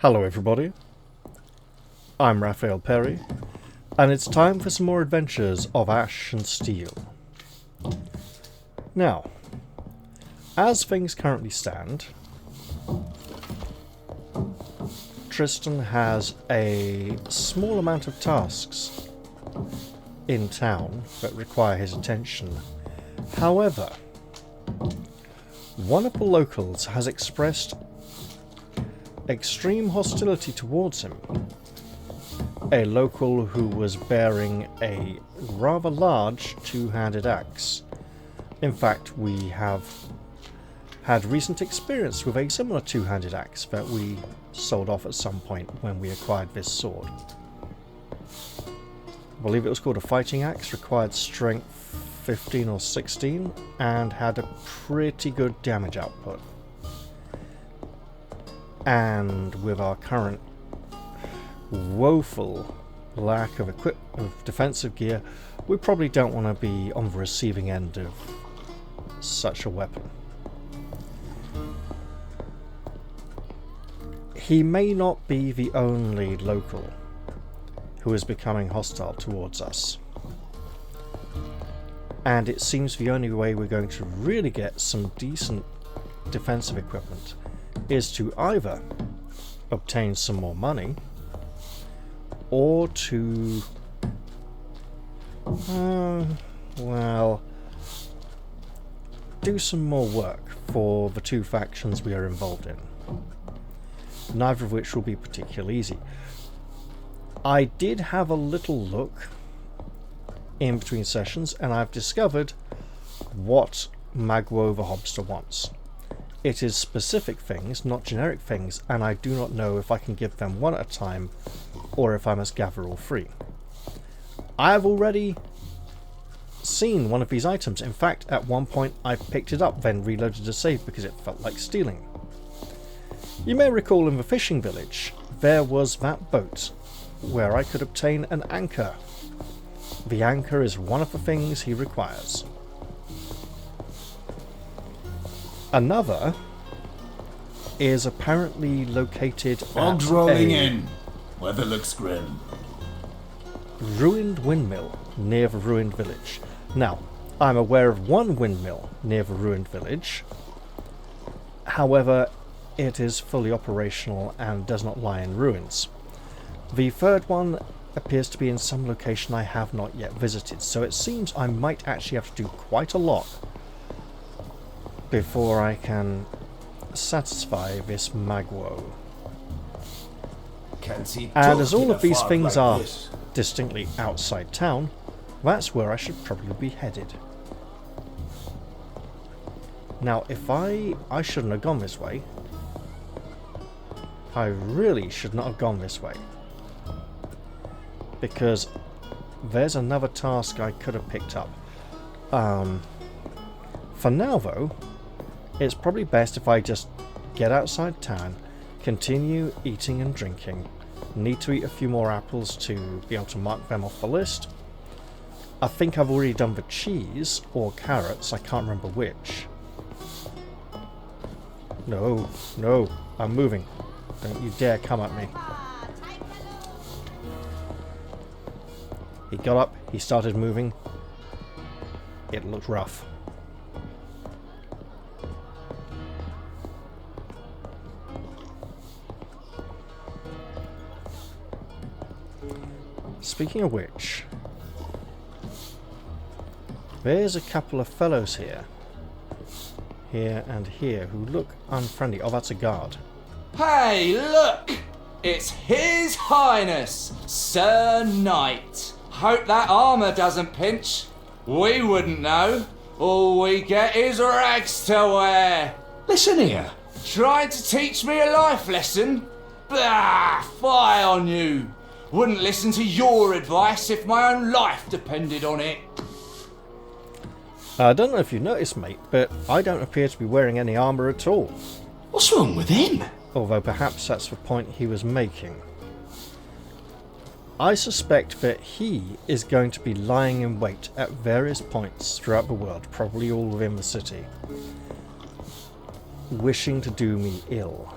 Hello everybody, I'm Raphael Perry, and it's time for some more adventures of Ash and Steel. Now, as things currently stand, Tristan has a small amount of tasks in town that require his attention. However, one of the locals has expressed extreme hostility towards him. A local who was bearing a rather large two-handed axe. In fact, we have had recent experience with a similar two-handed axe that we sold off at some point when we acquired this sword. I believe it was called a fighting axe, required strength 15 or 16, and had a pretty good damage output. And with our current woeful lack of defensive gear, we probably don't want to be on the receiving end of such a weapon. He may not be the only local who is becoming hostile towards us. And it seems the only way we're going to really get some decent defensive equipment is to either obtain some more money or to do some more work for the two factions we are involved in, neither of which will be particularly easy. I did have a little look in between sessions, and I've discovered what Magwo the Hobster wants. It is specific things, not generic things, and I do not know if I can give them one at a time or if I must gather all three. I have already seen one of these items. In fact, at one point I picked it up, then reloaded a save because it felt like stealing. You may recall in the fishing village there was that boat where I could obtain an anchor. The anchor is one of the things he requires. Another is apparently located Fog's rolling in. Weather looks grim. Ruined windmill near the ruined village. Now, I'm aware of one windmill near the ruined village. However, it is fully operational and does not lie in ruins. The third one appears to be in some location I have not yet visited, so it seems I might actually have to do quite a lot before I can satisfy this Magwo. And as all of these things are distinctly outside town, that's where I should probably be headed. Now, if I shouldn't have gone this way. I really should not have gone this way. Because there's another task I could have picked up. For now, though, it's probably best if I just get outside town, continue eating and drinking. Need to eat a few more apples to be able to mark them off the list. I think I've already done the cheese or carrots, I can't remember which. No, I'm moving. Don't you dare come at me. He got up, he started moving. It looked rough. Speaking of which, there's a couple of fellows here and here, who look unfriendly. Oh, that's a guard. Hey, look! It's His Highness, Sir Knight. Hope that armour doesn't pinch. We wouldn't know. All we get is rags to wear. Listen here. Trying to teach me a life lesson? Bah, fie on you. Wouldn't listen to your advice if my own life depended on it. I don't know if you noticed, mate, but I don't appear to be wearing any armour at all. What's wrong with him? Although perhaps that's the point he was making. I suspect that he is going to be lying in wait at various points throughout the world, probably all within the city, wishing to do me ill.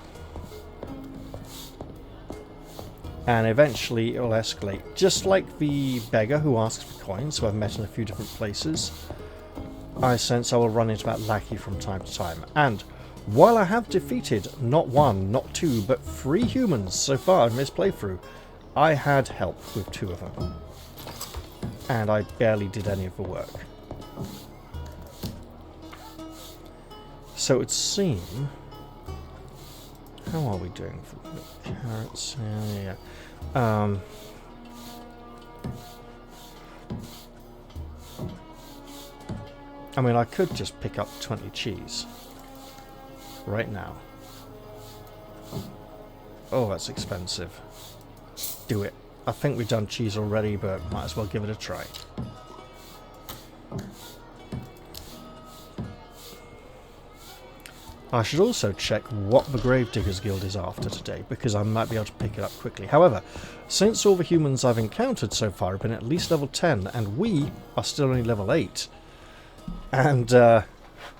And eventually it will escalate. Just like the beggar who asks for coins, who I've met in a few different places, I sense I will run into that lackey from time to time. And while I have defeated not one, not two, but 3 humans so far in this playthrough, I had help with 2 of them. And I barely did any of the work. So it would seem... How are we doing for carrots? Yeah. I mean, I could just pick up 20 cheese. Right now. Oh, that's expensive. Do it. I think we've done cheese already, but might as well give it a try. I should also check what the Gravediggers Guild is after today, because I might be able to pick it up quickly. However, since all the humans I've encountered so far have been at least level 10, and we are still only level 8, and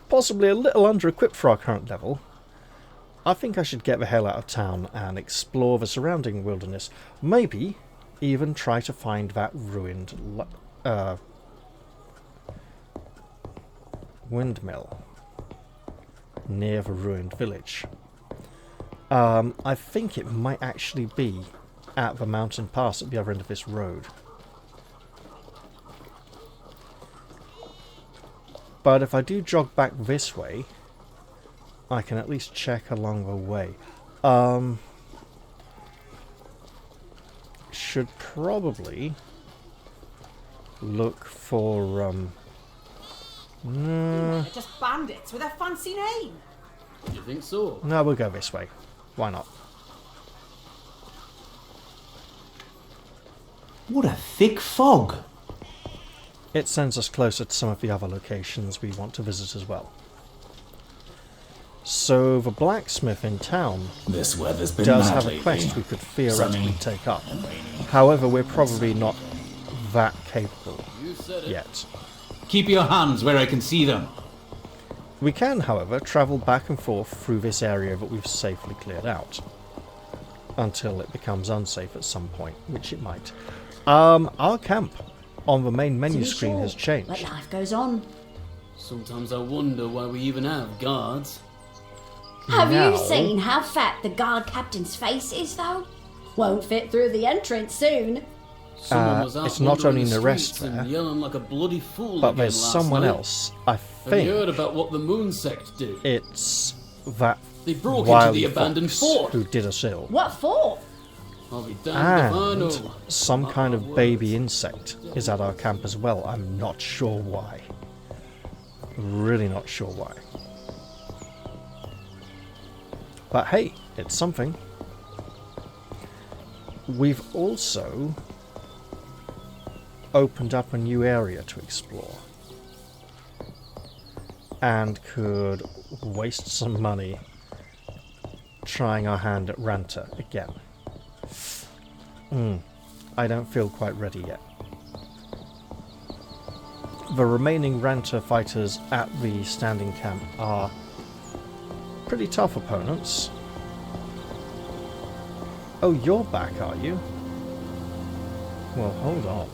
possibly a little under-equipped for our current level, I think I should get the hell out of town and explore the surrounding wilderness. Maybe even try to find that ruined windmill near the ruined village. I think it might actually be at the mountain pass at the other end of this road. But if I do jog back this way, I can at least check along the way. Should probably look for They're just bandits with a fancy name. You think so? no, we'll go this way. Why not? What a thick fog. It sends us closer to some of the other locations we want to visit as well. So the blacksmith in town This weather's been does mad have a lately. quest we could theoretically Sunny take up. and rainy. However, we're probably not that capable You said it. yet. Keep your hands where I can see them. We can, however, travel back and forth through this area that we've safely cleared out. Until it becomes unsafe at some point, which it might. Our camp on the main menu To be screen sure, has changed. But life goes on. Sometimes I wonder why we even have guards. Have Now- you seen how fat the guard captain's face is, though? Won't fit through the entrance soon. Someone was out it's not wandering only the Nerest streets and there, yelling like a bloody fool But again there's last someone night. else, I Have you heard think about what the Moon Sect do? it's that They broke into wily the abandoned fox fort. who did us ill. What for? I'll be damned if I And know. some Not kind my of words. baby insect is at our camp as well. I'm not sure why. Really not sure why. But hey, it's something. We've also opened up a new area to explore. And could waste some money trying our hand at Ranta again. I don't feel quite ready yet. The remaining Ranta fighters at the standing camp are pretty tough opponents. Oh, you're back, are you? Well, hold on.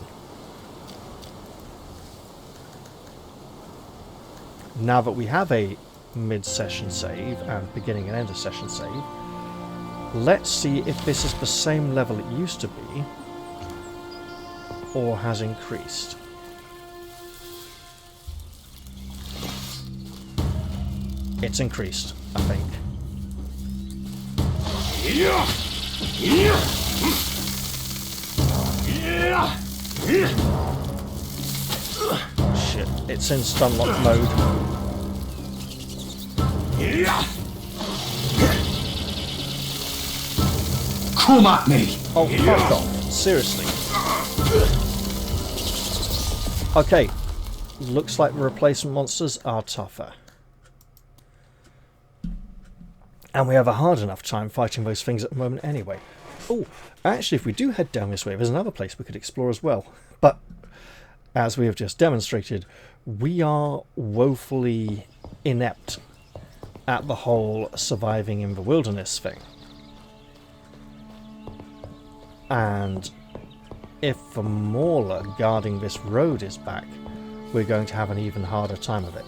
Now that we have a mid-session save and beginning and end of session save, let's see if this is the same level it used to be or has increased. It's increased, I think. Shit, it's in stun lock mode. Come at me. Oh, fuck off. Seriously. Okay. Looks like the replacement monsters are tougher. And we have a hard enough time fighting those things at the moment anyway. Oh, actually, if we do head down this way, there's another place we could explore as well. But, as we have just demonstrated, we are woefully inept at the whole surviving in the wilderness thing. And if the mauler guarding this road is back, we're going to have an even harder time of it.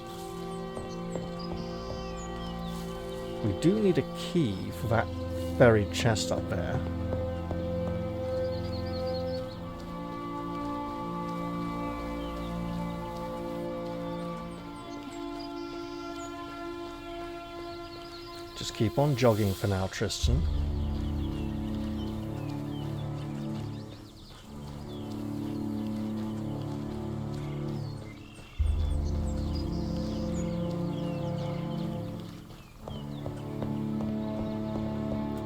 We do need a key for that buried chest up there. Just keep on jogging for now, Tristan.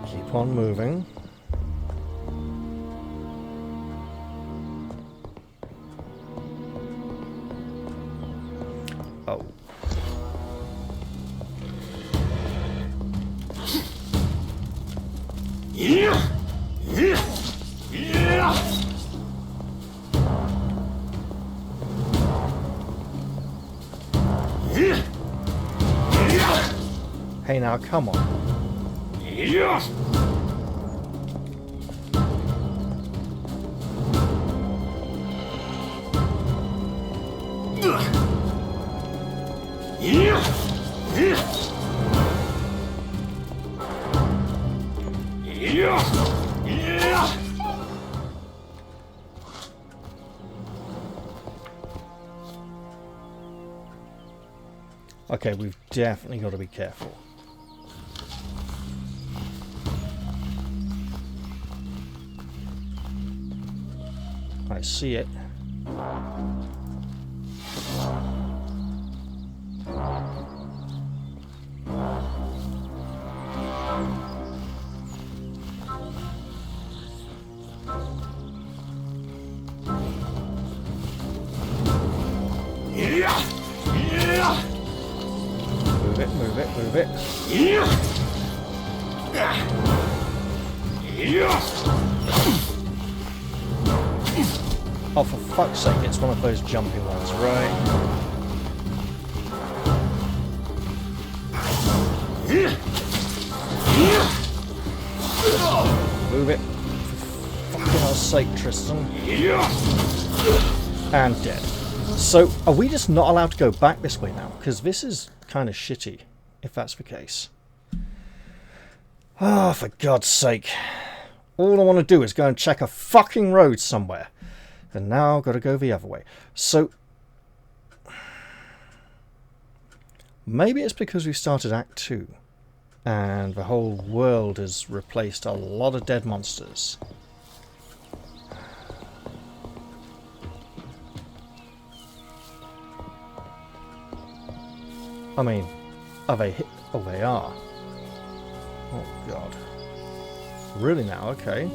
Keep on moving. Oh. Hey now, come on. Okay, we've definitely got to be careful. I see it. Move it, move it. Oh, for fuck's sake, it's one of those jumping ones, right? Move it. For fucking hell's sake, Tristan. And dead. So, are we just not allowed to go back this way now? Because this is kind of shitty, if that's the case. Ah, oh, for God's sake. All I want to do is go and check a fucking road somewhere. And now I've got to go the other way. So, maybe it's because we started Act 2. And the whole world has replaced a lot of dead monsters. I mean, are they hit? Oh, they are. Oh, God. Really now? Okay.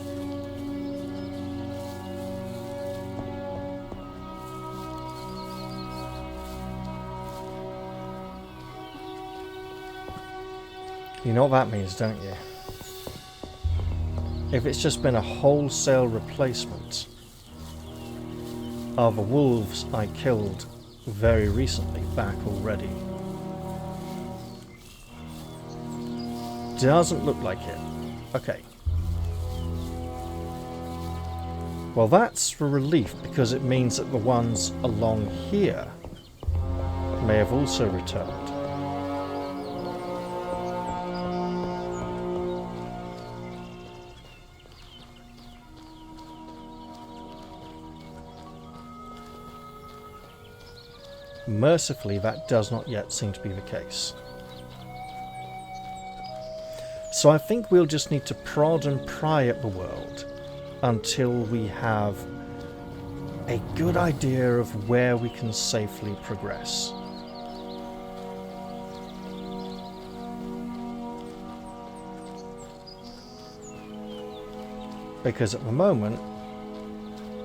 You know what that means, don't you? If it's just been a wholesale replacement of the wolves I killed very recently back already. Doesn't look like it. Okay. Well, that's a relief, because it means that the ones along here may have also returned. Mercifully, that does not yet seem to be the case. So I think we'll just need to prod and pry at the world until we have a good idea of where we can safely progress. Because at the moment,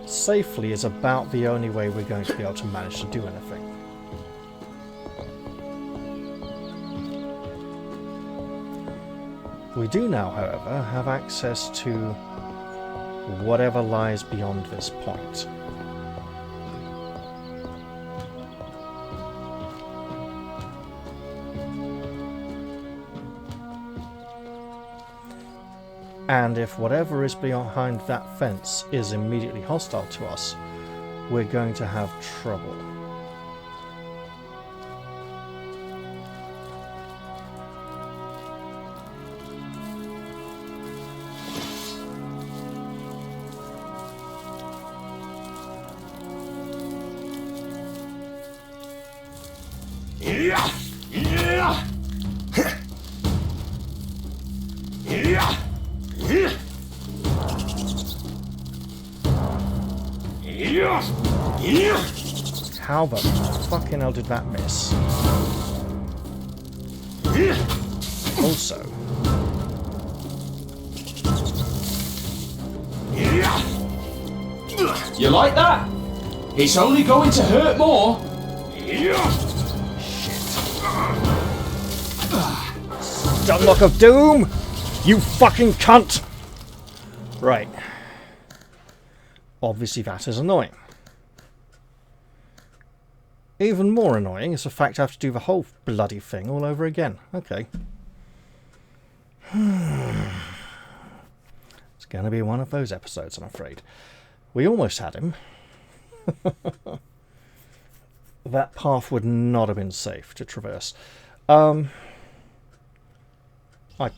safely is about the only way we're going to be able to manage to do anything. We do now, however, have access to whatever lies beyond this point. And if whatever is behind that fence is immediately hostile to us, we're going to have trouble. How the fucking hell did that miss? Also, You like that? It's only going to hurt more. Stunlock of Doom! You fucking cunt! Right. Obviously that is annoying. Even more annoying is the fact I have to do the whole bloody thing all over again. Okay. It's going to be one of those episodes, I'm afraid. We almost had him. That path would not have been safe to traverse. I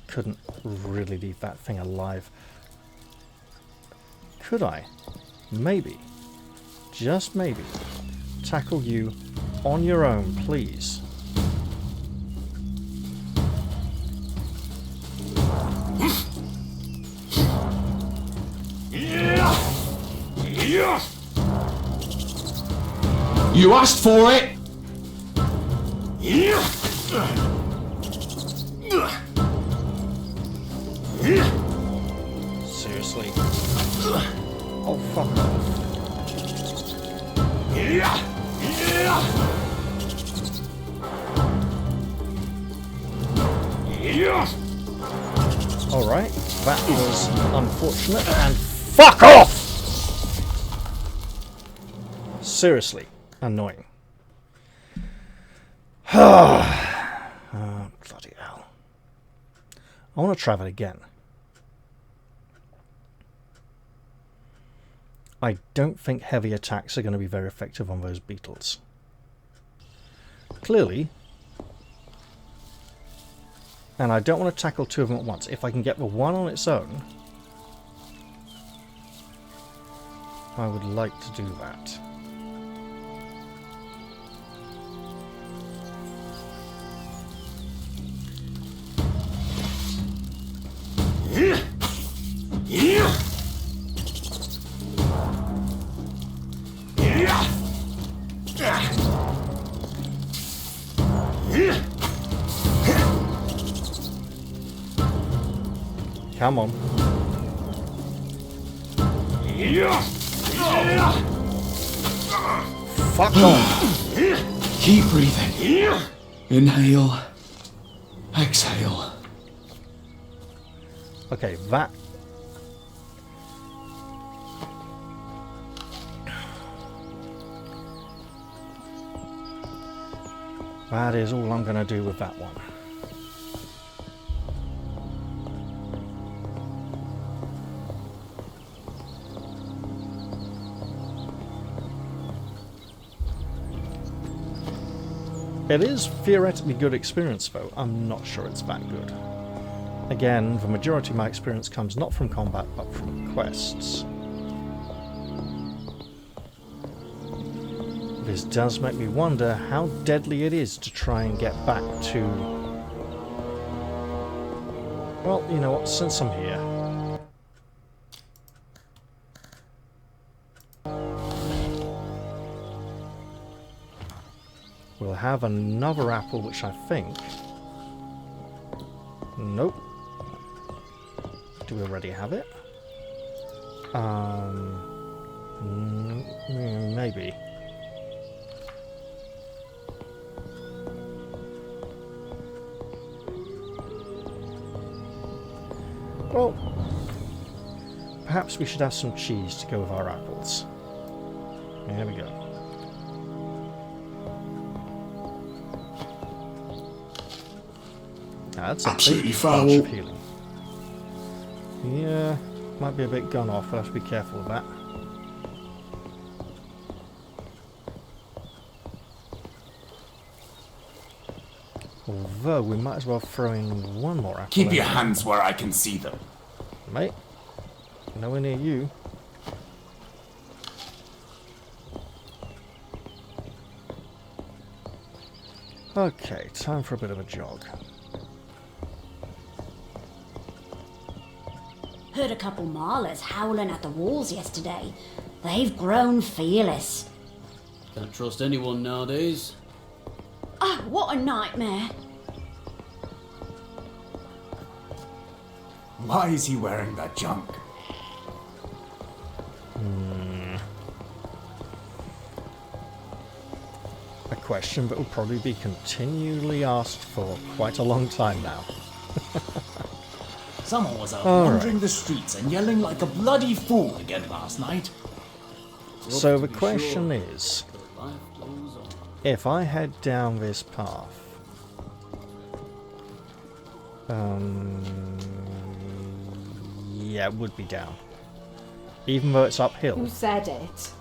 couldn't really leave that thing alive. Could I? Maybe. Just maybe. Tackle you on your own, please. You asked for it. Seriously. Oh, fuck off. Alright, that was unfortunate, and fuck off! Seriously, annoying. Oh, bloody hell. I want to try that again. I don't think heavy attacks are going to be very effective on those beetles. Clearly. And I don't want to tackle two of them at once. If I can get the one on its own, I would like to do that. Come on. Fuck off. Keep breathing. Inhale. Exhale. Okay, that... That is all I'm going to do with that one. It is theoretically good experience, though. I'm not sure it's that good. Again, the majority of my experience comes not from combat, but from quests. This does make me wonder how deadly it is to try and get back to... Well, you know what, since I'm here... We'll have another apple, which I think... Nope. Do we already have it? Maybe. Well, perhaps we should have some cheese to go with our apples. There we go. That's a Absolutely big foul. bunch of healing. Yeah, might be a bit gone off. I'll have to be careful of that. Although, we might as well throw in one more apple. Keep your in. hands where I can see them. Mate, nowhere near you. Okay, time for a bit of a jog. Heard a couple maulers howling at the walls yesterday. They've grown fearless. Can't trust anyone nowadays. Ah, what a nightmare. Why is he wearing that junk? A question that will probably be continually asked for quite a long time now. Someone was out All wandering right. the streets and yelling like a bloody fool again last night. So Rough the to be question sure, is, but life goes on. if I head down this path, yeah, it would be down. Even though it's uphill. Who said it?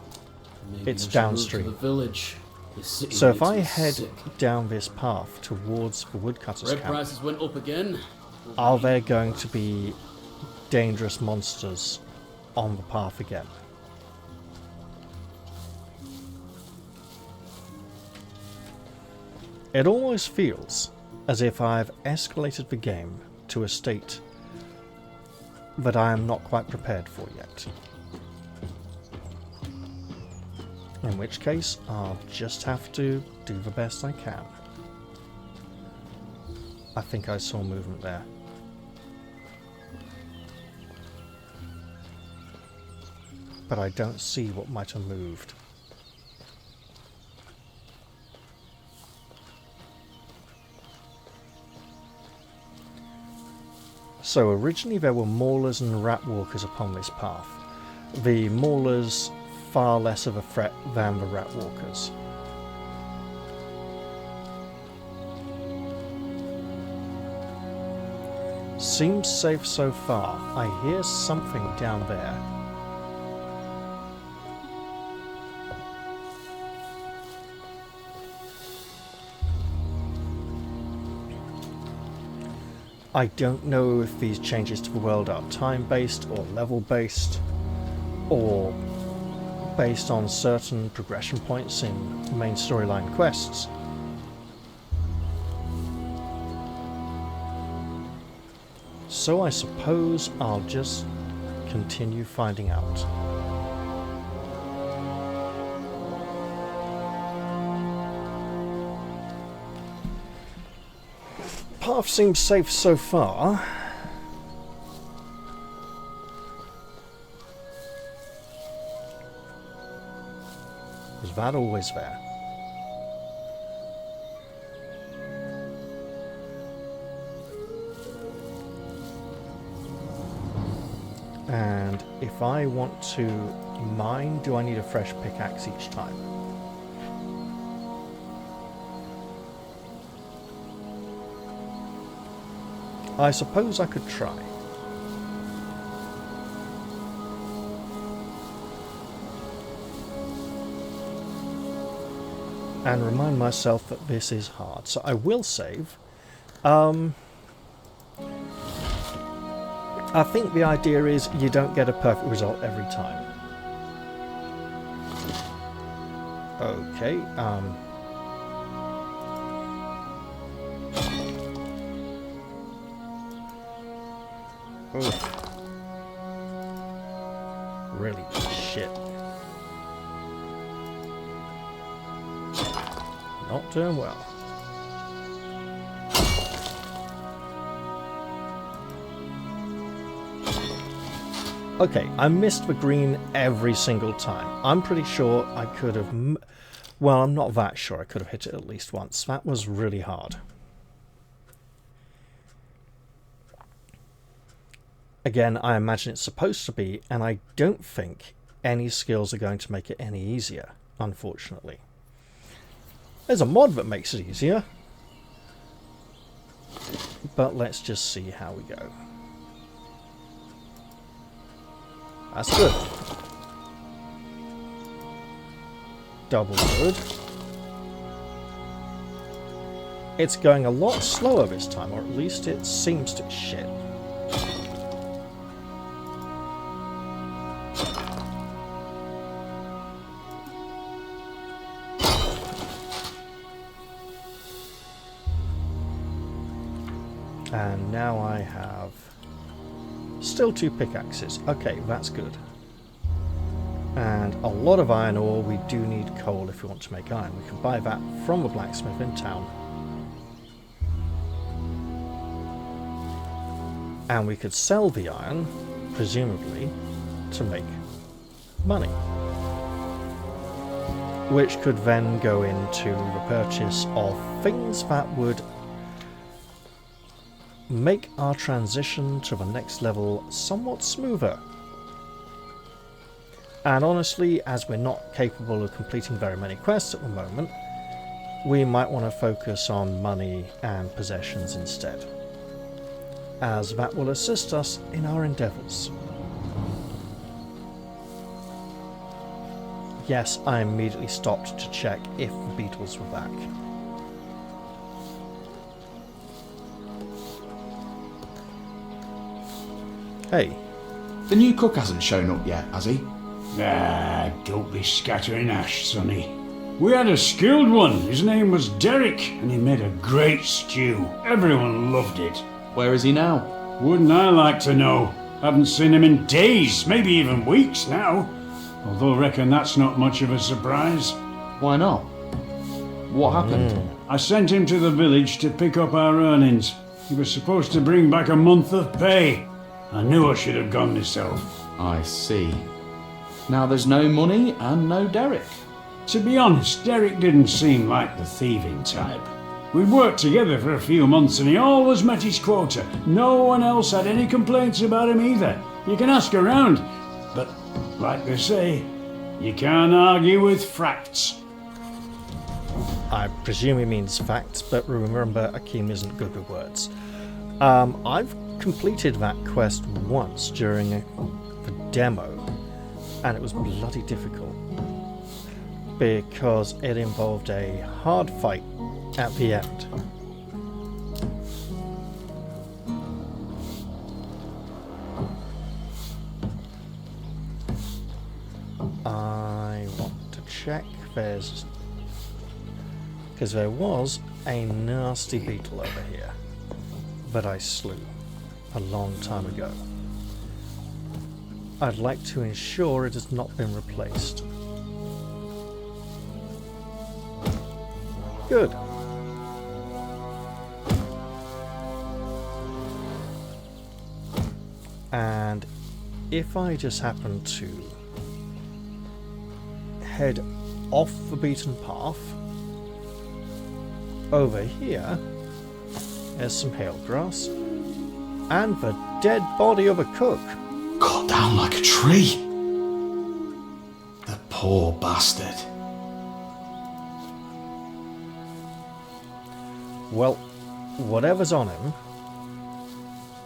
Maybe It's I should move downstream. To the village. The city So if makes I me head sick. down this path towards the woodcutter's Bread camp, prices went up again. are there going to be dangerous monsters on the path again? It almost feels as if I've escalated the game to a state that I am not quite prepared for yet. In which case, I'll just have to do the best I can. I think I saw movement there. But I don't see what might have moved. So originally there were maulers and rat walkers upon this path. The maulers far less of a threat than the rat walkers. Seems safe so far. I hear something down there. I don't know if these changes to the world are time-based or level-based, or based on certain progression points in main storyline quests. So I suppose I'll just continue finding out. Path seems safe so far. Was that always there? And if I want to mine, do I need a fresh pickaxe each time? I suppose I could try. And remind myself that this is hard. So I will save. I think the idea is you don't get a perfect result every time. Okay, oof. Really shit. Not doing well. Okay, I missed the green every single time. I'm pretty sure I could have... Well, I'm not that sure I could have hit it at least once. That was really hard. Again, I imagine it's supposed to be, and I don't think any skills are going to make it any easier, unfortunately. There's a mod that makes it easier. But let's just see how we go. That's good. Double good. It's going a lot slower this time, or at least it seems to. Shit. And now I have still 2 pickaxes. Okay, that's good. And a lot of iron ore. We do need coal if we want to make iron. We can buy that from the blacksmith in town. And we could sell the iron, presumably, to make money. Which could then go into the purchase of things that would make our transition to the next level somewhat smoother. And honestly, as we're not capable of completing very many quests at the moment, we might want to focus on money and possessions instead, as that will assist us in our endeavours. Yes, I immediately stopped to check if the beetles were back. Hey. The new cook hasn't shown up yet, has he? Ah, don't be scattering ash, sonny. We had a skilled one. His name was Derek, and he made a great stew. Everyone loved it. Where is he now? Wouldn't I like to know? Haven't seen him in days, maybe even weeks now. Although I reckon that's not much of a surprise. Why not? What happened? I sent him to the village to pick up our earnings. He was supposed to bring back a month of pay. I knew I should have gone myself. I see. Now there's no money and no Derek. To be honest, Derek didn't seem like the thieving type. We'd worked together for a few months and he always met his quota. No one else had any complaints about him either. You can ask around, but like they say, you can't argue with facts. I presume he means facts, but remember, Akeem isn't good with words. I've completed that quest once during the demo, and it was bloody difficult because it involved a hard fight at the end. I want to check because there was a nasty beetle over here that I slew a long time ago. I'd like to ensure it has not been replaced. Good. And if I just happen to head off the beaten path, over here, there's some hail grass and the dead body of a cook. Cut down like a tree. The poor bastard. Well, whatever's on him,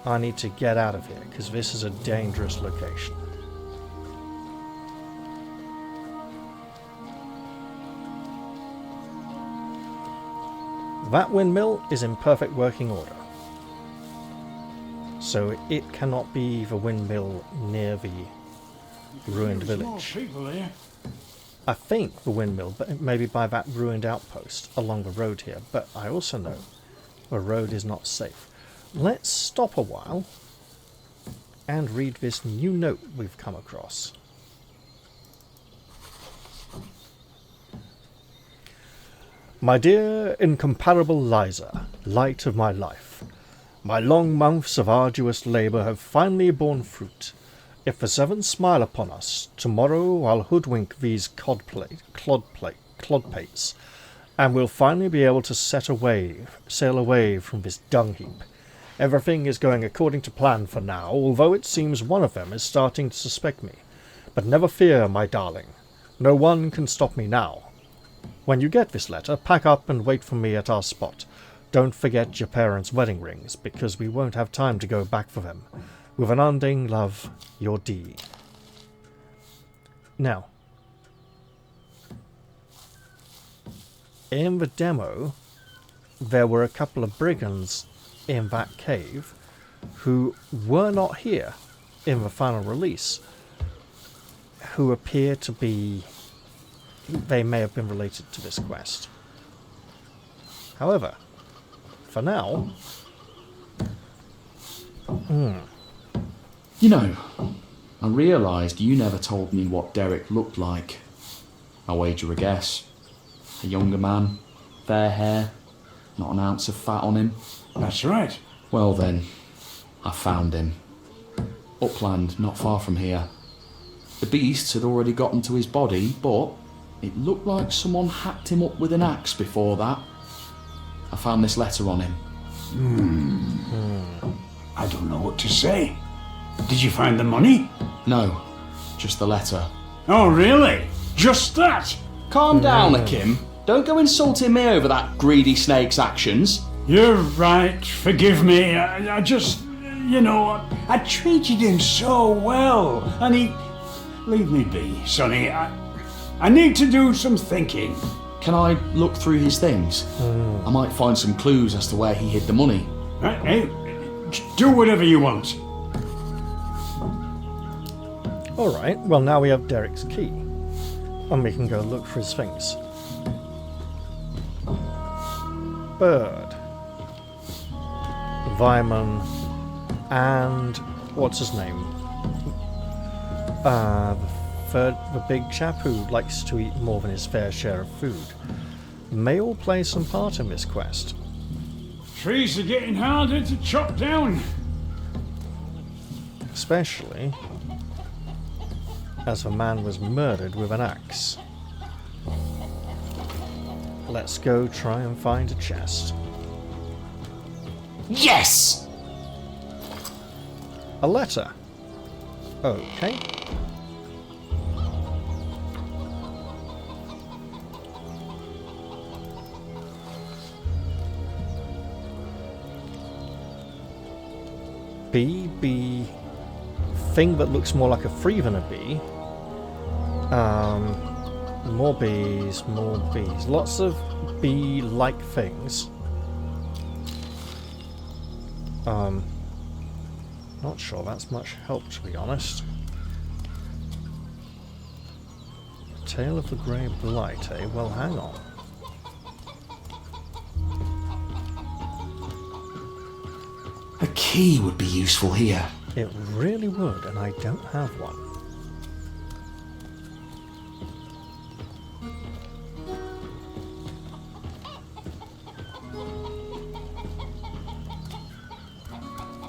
I need to get out of here because this is a dangerous location. That windmill is in perfect working order, so it cannot be the windmill near the ruined village. I think the windmill, but maybe by that ruined outpost along the road here, but I also know the road is not safe. Let's stop a while and read this new note we've come across. My dear incomparable Liza, light of my life, my long months of arduous labour have finally borne fruit. If the sevens smile upon us, tomorrow I'll hoodwink these clodpates, and we'll finally be able to sail away from this dung heap. Everything is going according to plan for now, although it seems one of them is starting to suspect me. But never fear, my darling. No one can stop me now. When you get this letter, pack up and wait for me at our spot. Don't forget your parents' wedding rings, because we won't have time to go back for them. With an undying love, your D. Now, in the demo, there were a couple of brigands in that cave who were not here in the final release, who appear to be... they may have been related to this quest. However, for now... You know, I realised you never told me what Derek looked like. I'll wager a guess. A younger man, fair hair, not an ounce of fat on him. That's right. Well then, I found him. Upland, not far from here. The beasts had already gotten to his body, but it looked like someone hacked him up with an axe before that. I found this letter on him. I don't know what to say. Did you find the money? No, just the letter. Oh, really? Just that? Calm down, Akim. Don't go insulting me over that greedy snake's actions. You're right. Forgive me. I just... you know, I treated him so well. And he... Leave me be, Sonny. I need to do some thinking. Can I look through his things? I might find some clues as to where he hid the money. Hey, do whatever you want. Alright, well now we have Derek's key. And we can go look for his things. Bird. Vyman. And... what's his name? The big chap who likes to eat more than his fair share of food. May all play some part in this quest. Trees are getting harder to chop down. Especially as the man was murdered with an axe. Let's go try and find a chest. Yes! A letter. Okay. Bee. Thing that looks more like a flea than a bee. More bees. Lots of bee-like things. Not sure that's much help, to be honest. Tale of the Grey Blight, eh? Well, hang on. A key would be useful here. It really would, and I don't have one.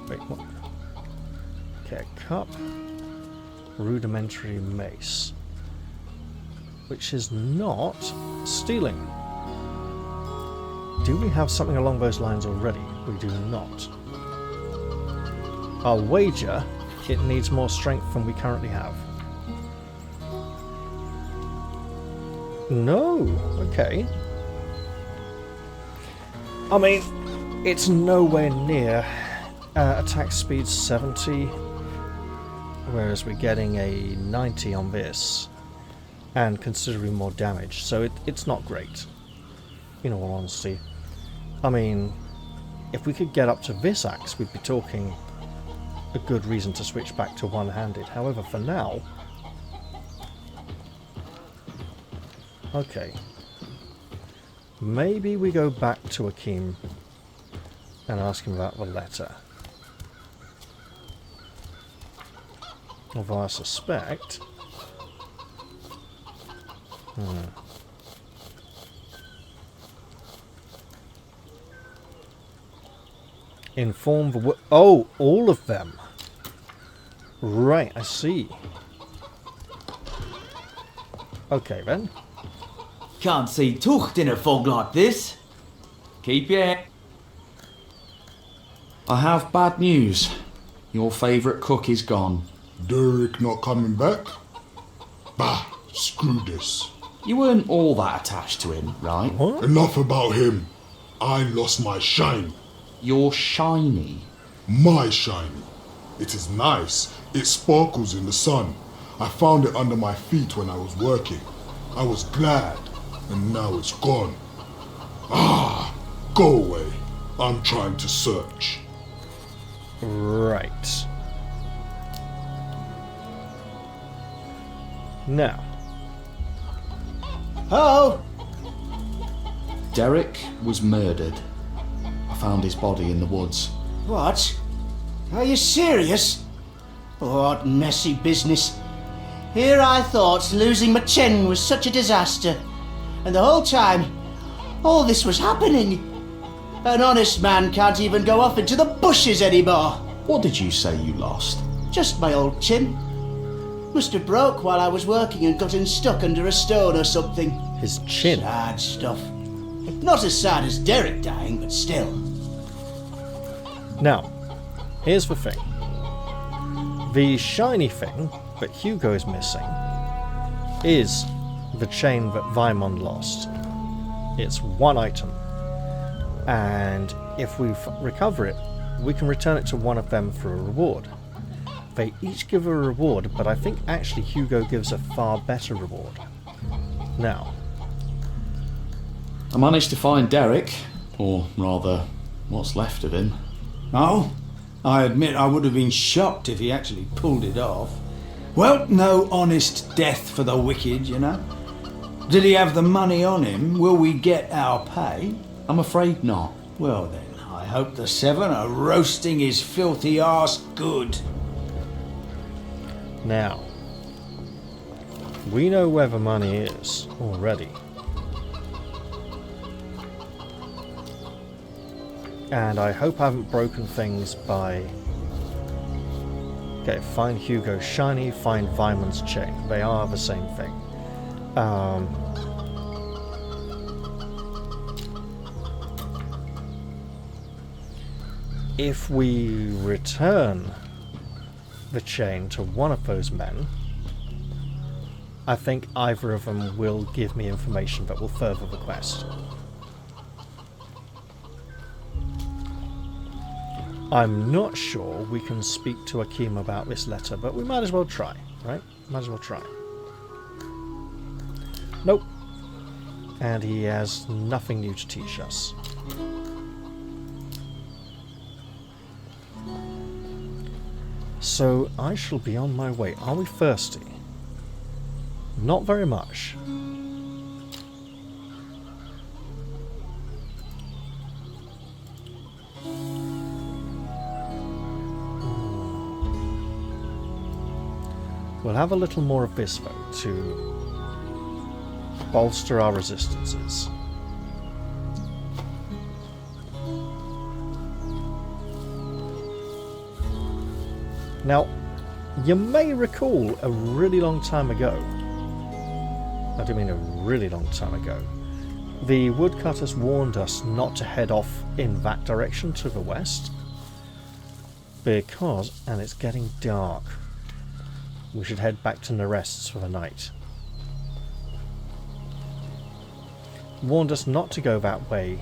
Wait, what? Okay, a cup. Rudimentary mace. Which is not stealing. Do we have something along those lines already? We do not. I'll wager it needs more strength than we currently have. No, okay. I mean, it's nowhere near attack speed 70, whereas we're getting a 90 on this, and considerably more damage, so it's not great, in all honesty. I mean, if we could get up to this axe, we'd be talking a good reason to switch back to one-handed. However, for now... Okay. Maybe we go back to Akim and ask him about the letter. Although I suspect... Inform the... Oh, all of them. Right, I see. Okay, then. Can't see tucht in a fog like this. Keep your head. I have bad news. Your favourite cook is gone. Derek not coming back? Bah, screw this. You weren't all that attached to him, right? What? Enough about him. I lost my shine. You're shiny. My shine. It is nice. It sparkles in the sun. I found it under my feet when I was working. I was glad, and now it's gone. Ah, go away. I'm trying to search. Right. Now. Oh! Derek was murdered. I found his body in the woods. What? Are you serious? What messy business. Here I thought losing my chin was such a disaster. And the whole time, all this was happening. An honest man can't even go off into the bushes anymore. What did you say you lost? Just my old chin. Must have broke while I was working and gotten stuck under a stone or something. His chin? Sad stuff. Not as sad as Derek dying, but still. Now, here's the thing. The shiny thing that Hugo is missing is the chain that Vaimon lost. It's one item. And if we recover it, we can return it to one of them for a reward. They each give a reward, but I think actually Hugo gives a far better reward. Now, I managed to find Derek, or rather, what's left of him. Oh, I admit I would have been shocked if he actually pulled it off. Well, no honest death for the wicked, you know. Did he have the money on him? Will we get our pay? I'm afraid not. Well then, I hope the seven are roasting his filthy arse good. now, we know where the money is already. And I hope I haven't broken things by... Okay, find Hugo's shiny, find Vaimon's chain. They are the same thing. If we return the chain to one of those men, I think either of them will give me information that will further the quest. I'm not sure we can speak to Akeem about this letter, but we might as well try, right? Might as well try. Nope. And he has nothing new to teach us. So I shall be on my way. Are we thirsty? Not very much. We'll have a little more of this, though, to bolster our resistances. Now, you may recall a really long time ago, I do mean a really long time ago, the woodcutters warned us not to head off in that direction to the west, because, and it's getting dark, we should head back to Nerests for the night. Warned us not to go that way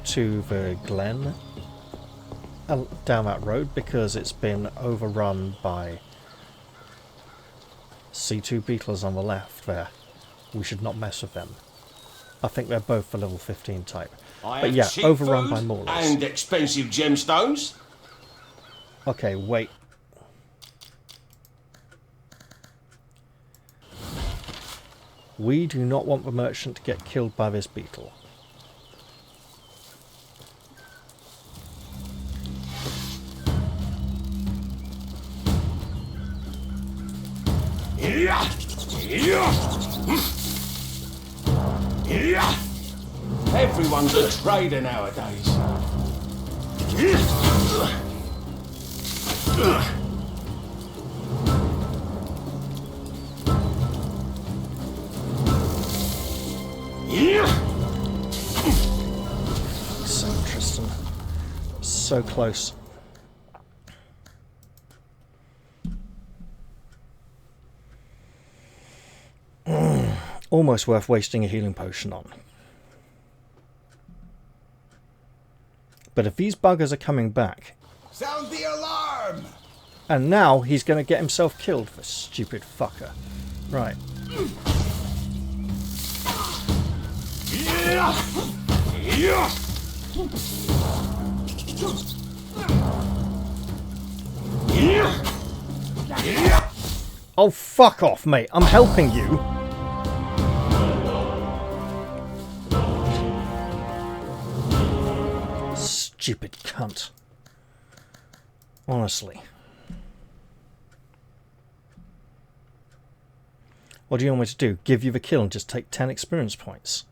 to the glen down that road because it's been overrun by C2 beetles on the left there. We should not mess with them. I think they're both the level 15 type. But yeah, overrun by maulers. And expensive gemstones. Okay, wait. We do not want the merchant to get killed by this beetle. Everyone's a trader nowadays. So Tristan. So close. Almost worth wasting a healing potion on. But if these buggers are coming back... Sound the alarm! And now he's going to get himself killed, this stupid fucker. Right. Oh, fuck off, mate. I'm helping you. Stupid cunt. Honestly. What do you want me to do? Give you the kill and just take 10 experience points?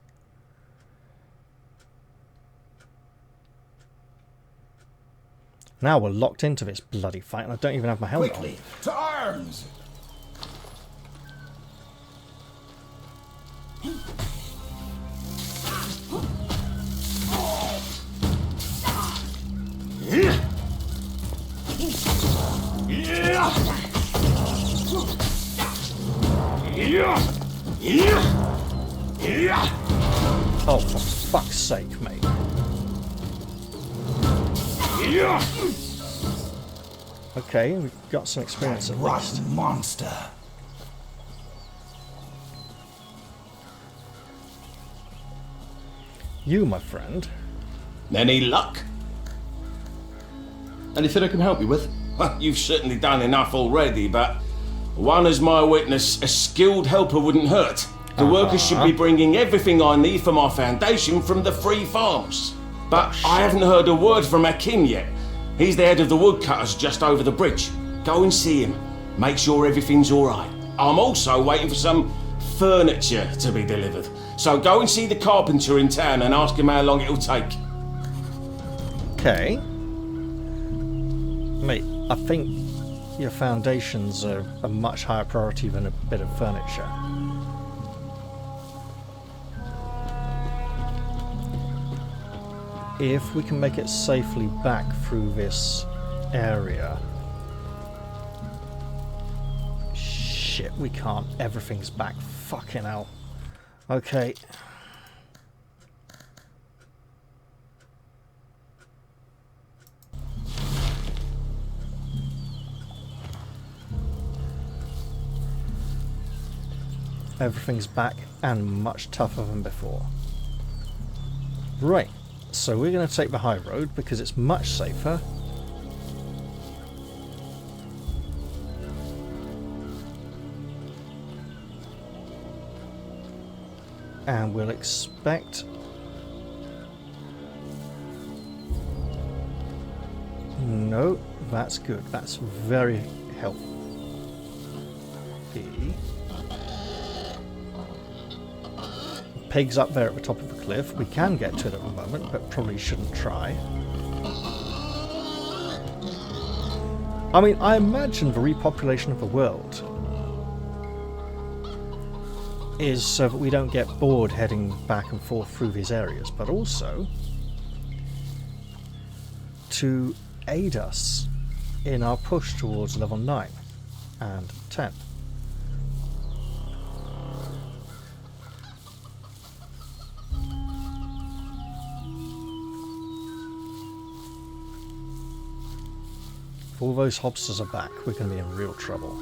Now we're locked into this bloody fight and I don't even have my helmet Quickly, to arms! Oh, for fuck's sake, mate. Okay, we've got some experience at least. Rotten monster. You, my friend. Any luck? Anything I can help you with? Well, you've certainly done enough already, but one as my witness, a skilled helper wouldn't hurt. The workers should be bringing everything I need for my foundation from the free farms. But I haven't heard a word from Akim yet. He's the head of the woodcutters just over the bridge. Go and see him. Make sure everything's all right. I'm also waiting for some furniture to be delivered. So go and see the carpenter in town and ask him how long it'll take. Okay. Mate, I think your foundations are a much higher priority than a bit of furniture. If we can make it safely back through this area... Shit, we can't. Everything's back. Fucking hell. Okay. Everything's back and much tougher than before. Right. So we're going to take the high road because it's much safer. And we'll expect... No, that's good. That's very healthy. Pig's up there at the top of the cliff. We can get to it at the moment, but probably shouldn't try. I mean, I imagine the repopulation of the world is so that we don't get bored heading back and forth through these areas, but also to aid us in our push towards level 9 and 10. If all those hobsters are back, we're going to be in real trouble.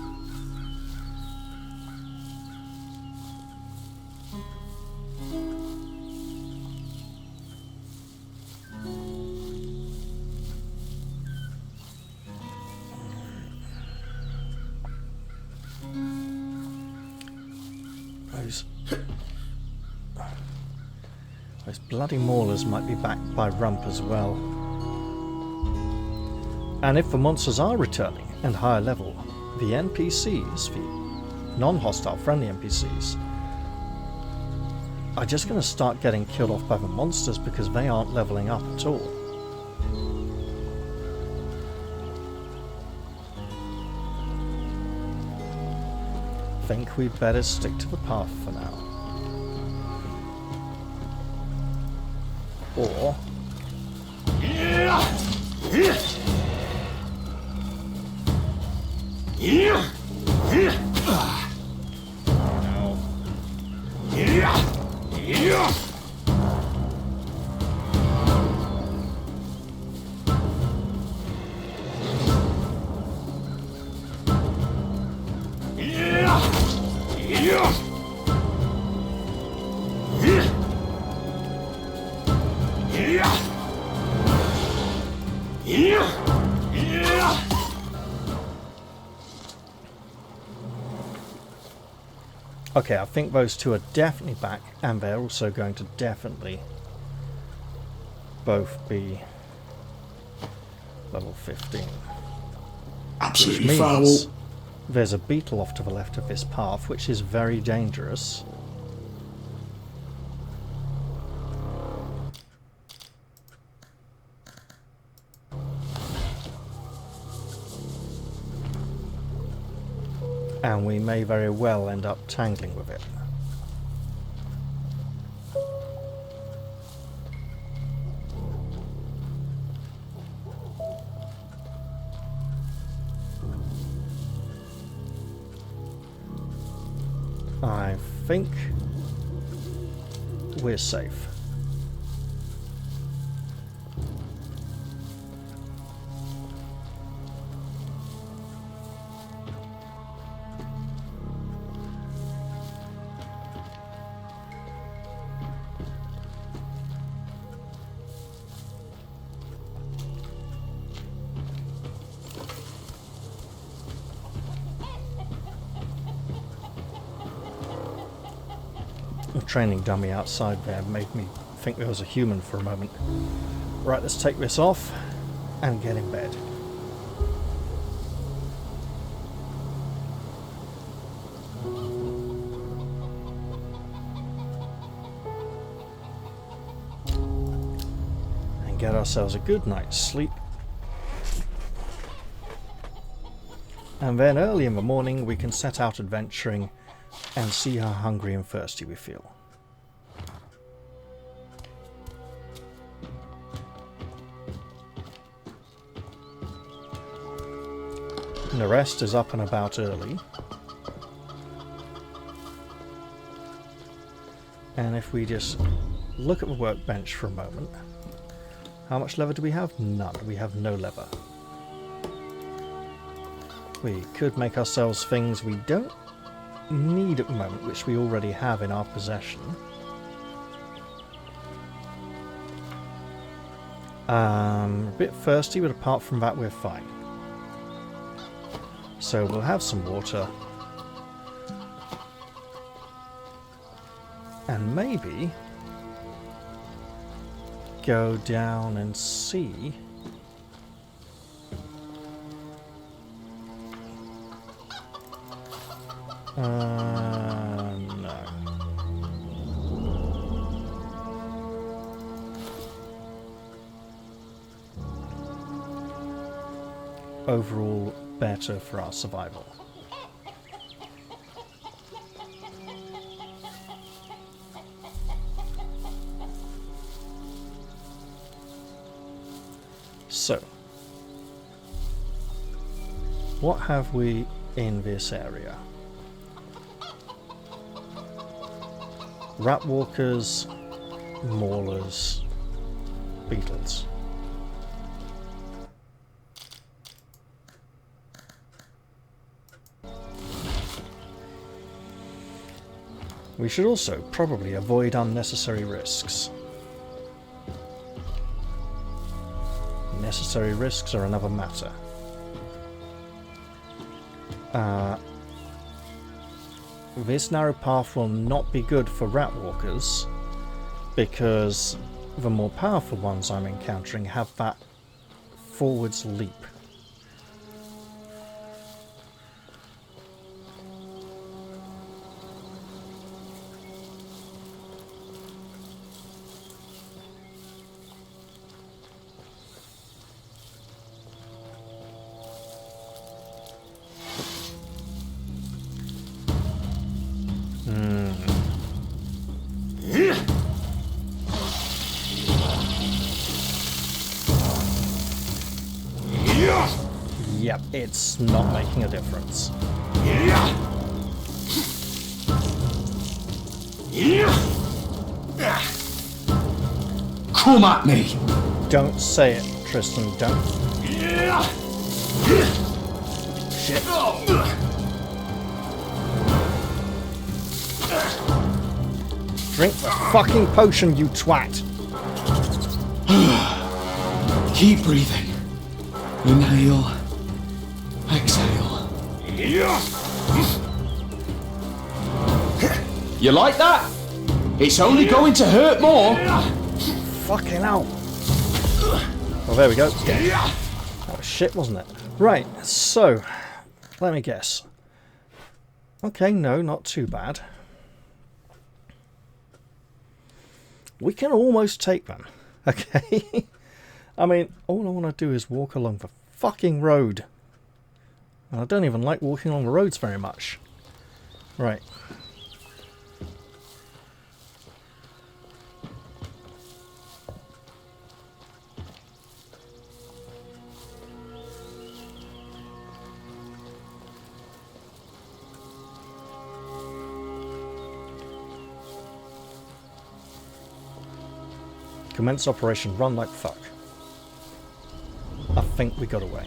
Those bloody maulers might be backed by Rump as well. And if the monsters are returning and higher level, the NPCs, the non-hostile friendly NPCs, are just going to start getting killed off by the monsters because they aren't leveling up at all. I think we'd better stick to the path for now. Or... Okay, I think those two are definitely back, and they're also going to definitely both be level 15. Absolutely Which foul. means there's a beetle off to the left of this path, which is very dangerous. And we may very well end up tangling with it. I think we're safe. The training dummy outside there made me think there was a human for a moment. Right, let's take this off and get in bed. And get ourselves a good night's sleep. And then early in the morning we can set out adventuring and see how hungry and thirsty we feel. And the rest is up and about early. And if we just look at the workbench for a moment, how much leather do we have? None. We have no leather. We could make ourselves things we don't need at the moment, which we already have in our possession. A bit thirsty, but apart from that we're fine. So we'll have some water. And maybe go down and see no. Overall, better for our survival. So, what have we in this area? Rat walkers, maulers, beetles. We should also probably avoid unnecessary risks. Necessary risks are another matter. This narrow path will not be good for rat walkers because the more powerful ones I'm encountering have that forwards leap. Yep, it's not making a difference. Come at me! Don't say it, Tristan, don't. Shit. Drink the fucking potion, you twat! Keep breathing. Inhale. Exhale. You like that? It's only going to hurt more. Fucking hell. Well, there we go. That was shit, wasn't it? Right, so, let me guess. Okay, no, not too bad. We can almost take them. Okay? I mean, all I want to do is walk along the fucking road. And I don't even like walking along the roads very much. Right. Commence operation, run like fuck. I think we got away.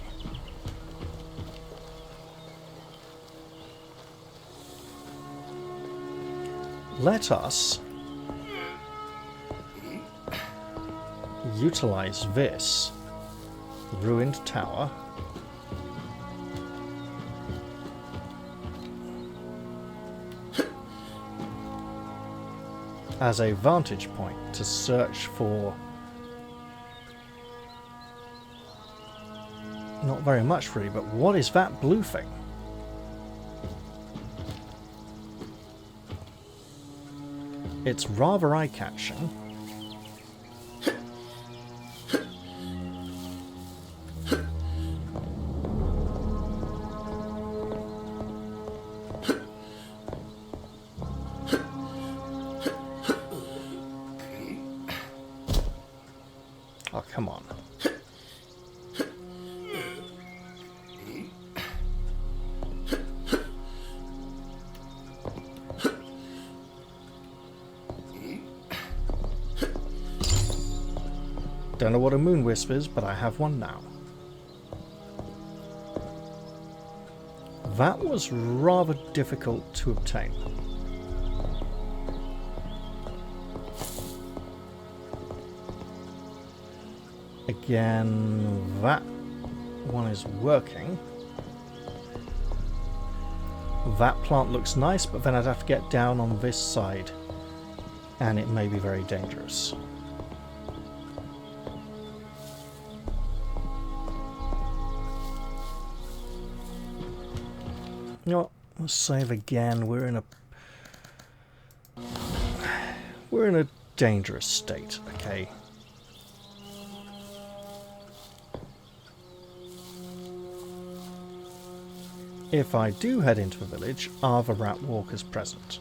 Let us utilize this ruined tower as a vantage point to search for not very much really, but what is that blue thing? It's rather eye-catching. Oh, come on. Don't know what a moon wisp is, but I have one now. That was rather difficult to obtain. Again, that one is working. That plant looks nice, but then I'd have to get down on this side, and it may be very dangerous. You know what? Let's save again. We're in a dangerous state, okay? If I do head into the village, are the rat walkers present?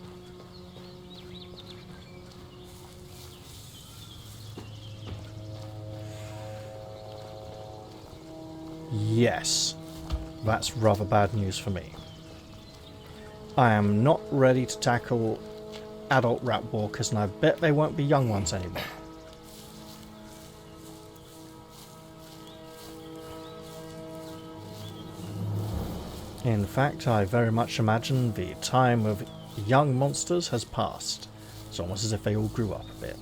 Yes. That's rather bad news for me. I am not ready to tackle adult rat walkers, and I bet they won't be young ones anymore. In fact, I very much imagine the time of young monsters has passed. It's almost as if they all grew up a bit.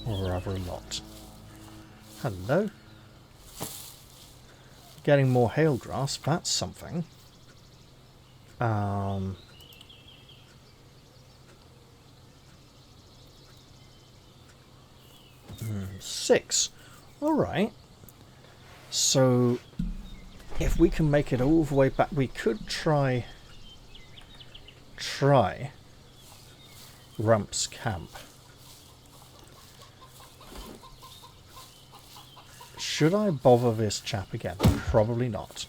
Or rather a lot. Hello. Getting more hail grass, that's something. 6. Alright. So, if we can make it all the way back, we could try Rump's camp. Should I bother this chap again? Probably not.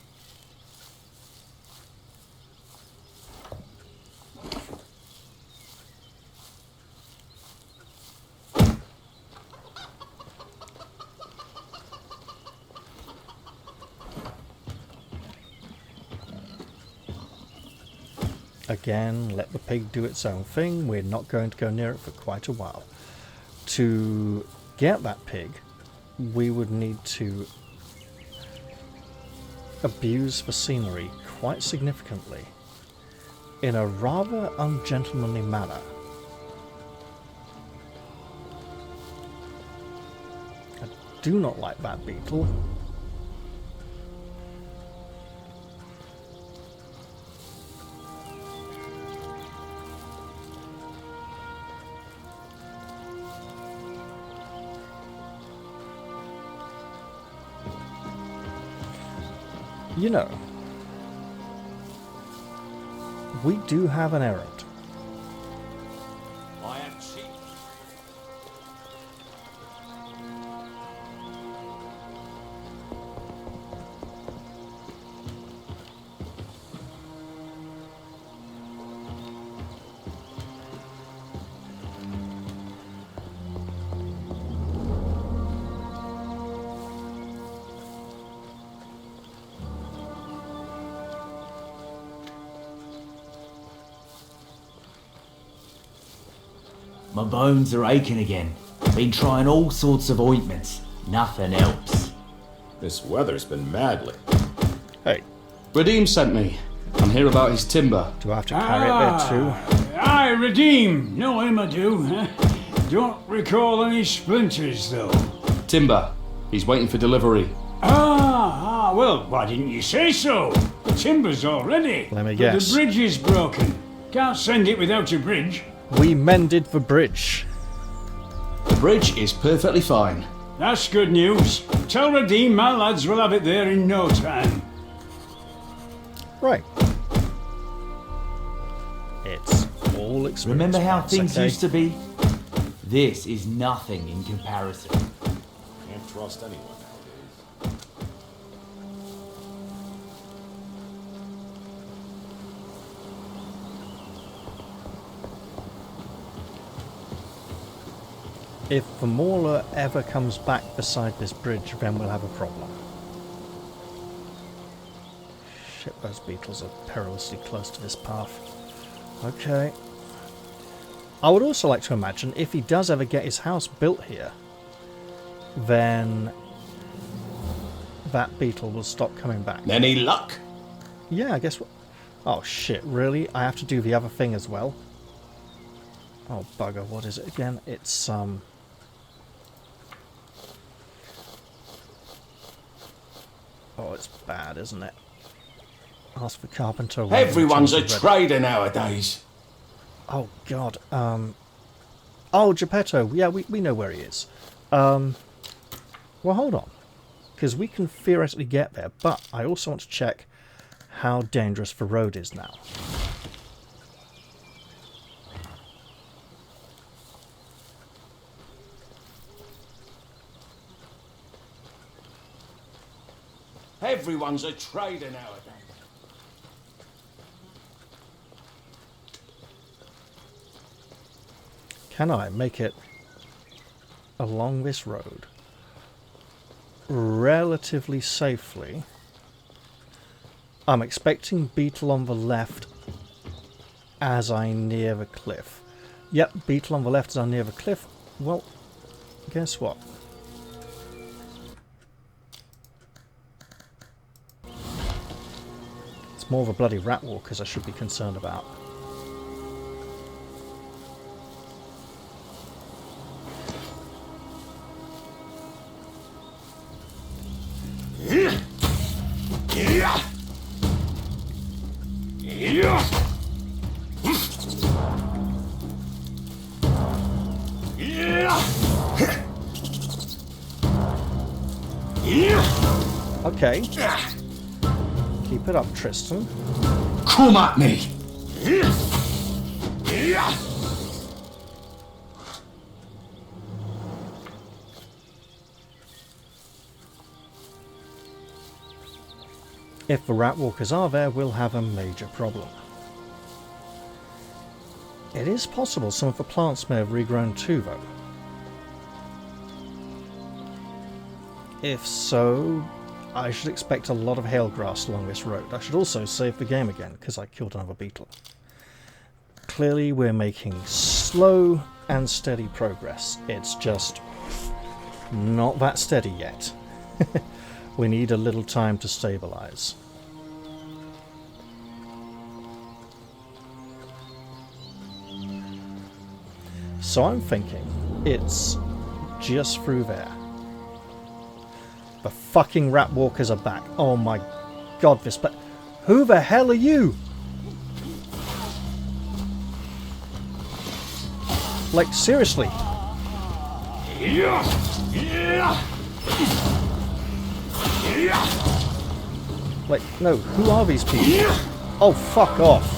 Again, let the pig do its own thing. We're not going to go near it for quite a while. To get that pig, we would need to abuse the scenery quite significantly in a rather ungentlemanly manner. do not like that beetle. You know, we do have an errand. I am cheap. My bones are aching again. Been trying all sorts of ointments. Nothing helps. This weather's been madly. Hey, Redeem sent me. I'm here about his timber. do I have to carry it there too? Aye, Redeem. Know him, I do. Huh? Don't recall any splinters, though. Timber. He's waiting for delivery. Well, why didn't you say so? The timber's all ready. Let me But guess. the bridge is broken. Can't send it without a bridge. We mended the bridge. The bridge is perfectly fine. That's good news. Tell Redeem my lads will have it there in no time. Right. It's all experience. Remember how points, things okay? used to be? This is nothing in comparison. Can't trust anyone nowadays. If the mauler ever comes back beside this bridge, then we'll have a problem. Shit, those beetles are perilously close to this path. Okay. I would also like to imagine if he does ever get his house built here, then that beetle will stop coming back. Any luck? Yeah, I guess. Oh shit, really? I have to do the other thing as well? Oh bugger, what is it again? It's Oh, it's bad, isn't it? Ask the carpenter. when the Everyone's a tools are ready. trader nowadays. Oh god. Oh, Geppetto. Yeah, we know where he is. Well, hold on, because we can theoretically get there, but I also want to check how dangerous the road is now. Everyone's a trader nowadays. Can I make it along this road relatively safely? I'm expecting beetle on the left as I near the cliff. Yep, beetle on the left as I near the cliff. Well, guess what? It's more of a bloody rat walkers I should be concerned about. Okay. Keep it up, Tristan. Come at me! If the rat walkers are there, we'll have a major problem. It is possible some of the plants may have regrown too, though. If so, I should expect a lot of hail grass along this road. I should also save the game again, because I killed another beetle. Clearly we're making slow and steady progress. It's just not that steady yet. We need a little time to stabilize. So I'm thinking it's just through there. The fucking rat walkers are back. Oh my god, this... But who the hell are you? Like, seriously. Like, no, who are these people? Oh, fuck off.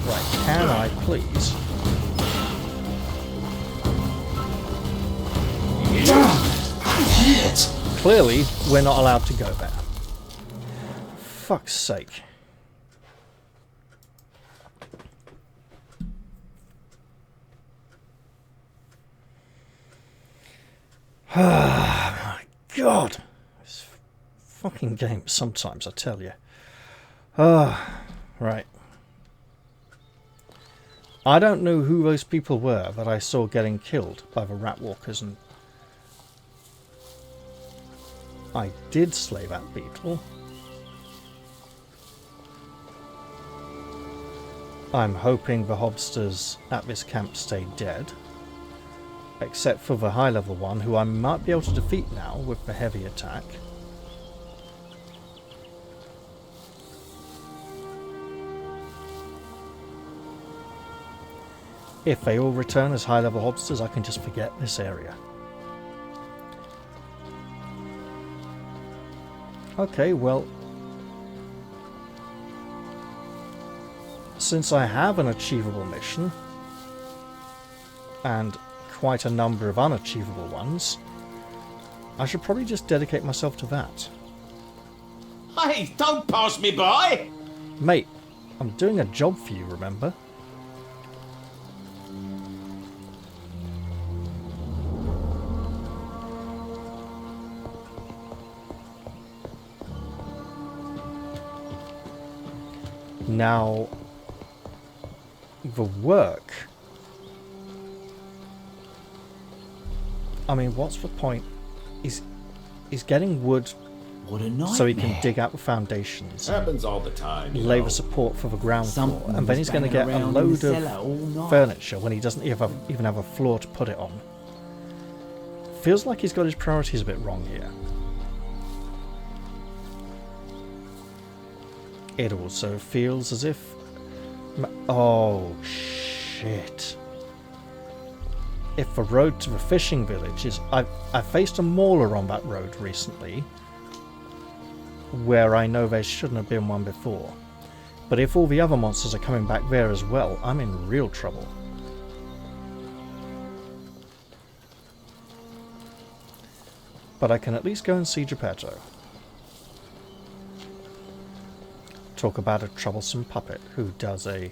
Right, can I please? Clearly, we're not allowed to go there. Fuck's sake. My god. This fucking game sometimes, I tell you. Right. I don't know who those people were that I saw getting killed by the rat walkers, and I did slay that beetle. I'm hoping the hobsters at this camp stay dead. Except for the high level one, who I might be able to defeat now with the heavy attack. If they all return as high level hobsters, I can just forget this area. Okay, well, since I have an achievable mission, and quite a number of unachievable ones, I should probably just dedicate myself to that. Hey, don't pass me by! Mate, I'm doing a job for you, remember? Now, the work... I mean, what's the point? He's getting wood What a nightmare. so he can dig out the foundations, Happens all the time. you lay know. the support for the ground floor, Something and then was he's going to banging get a around in load the cellar all of night. furniture when he doesn't even have a floor to put it on. Feels like he's got his priorities a bit wrong here. It also feels as if... Oh, shit. If the road to the fishing village is... I faced a mauler on that road recently, where I know there shouldn't have been one before. But if all the other monsters are coming back there as well, I'm in real trouble. But I can at least go and see Geppetto. Talk about a troublesome puppet who does a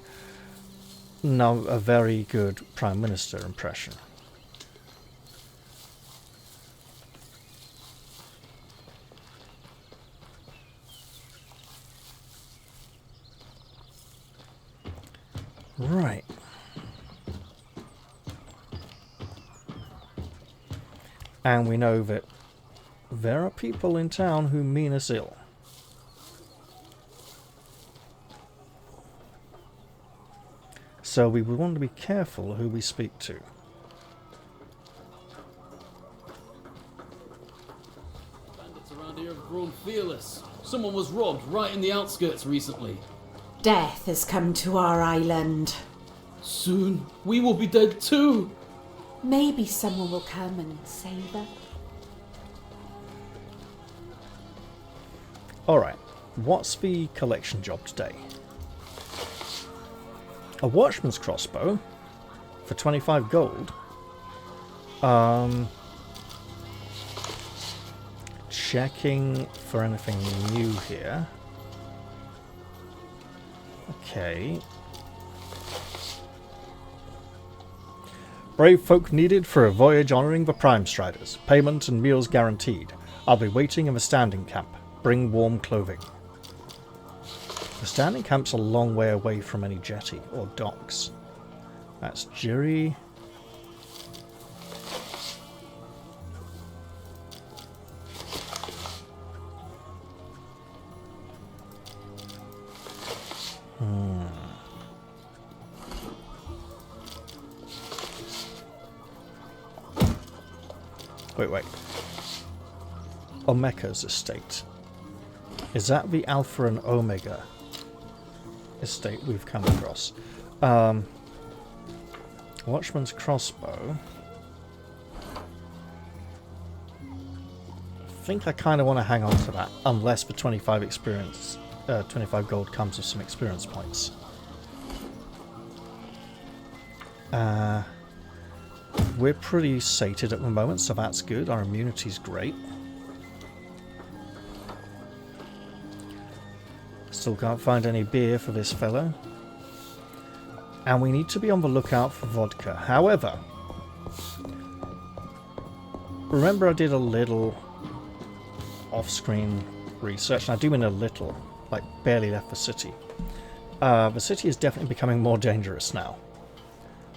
very good Prime Minister impression. Right. And we know that there are people in town who mean us ill. So we would want to be careful who we speak to. Bandits around here have grown fearless. Someone was robbed right in the outskirts recently. Death has come to our island. Soon, we will be dead too. Maybe someone will come and save us. Alright, what's the collection job today? A watchman's crossbow for 25 gold. Checking for anything new here. Okay. Brave folk needed for a voyage honouring the Prime Striders. Payment and meals guaranteed. I'll be waiting in the standing camp. Bring warm clothing. The standing camp's a long way away from any jetty or docks. That's Jiri. Wait. Omeka's estate. Is that the Alpha and Omega estate we've come across? Watchman's crossbow. I think I kind of want to hang on to that, unless the 25 experience, 25 gold comes with some experience points. We're pretty sated at the moment, so that's good. Our immunity's great. Still can't find any beer for this fellow. And we need to be on the lookout for vodka. However, remember I did a little off-screen research, and I do mean a little, like barely left the city. The city is definitely becoming more dangerous now.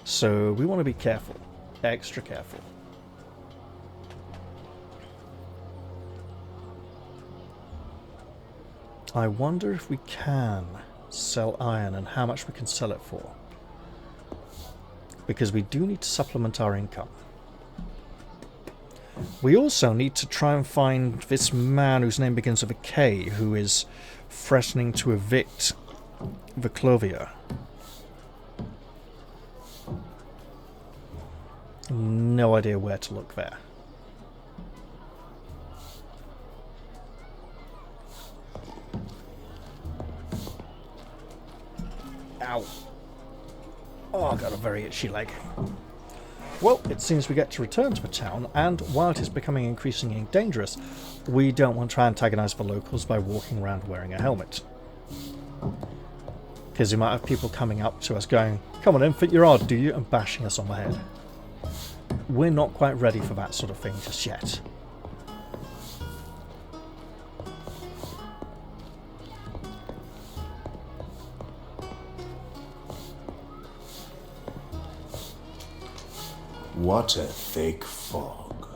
So we want to be careful. Extra careful. I wonder if we can sell iron and how much we can sell it for. Because we do need to supplement our income. We also need to try and find this man whose name begins with a K, who is threatening to evict the Clovia. No idea where to look there. Ow. Oh, I got a very itchy leg. Well, it seems we get to return to the town, and while it is becoming increasingly dangerous, we don't want to antagonize the locals by walking around wearing a helmet. Because we might have people coming up to us going, "Come on in, fit your odd, do you?" and bashing us on the head. We're not quite ready for that sort of thing just yet. What a thick fog.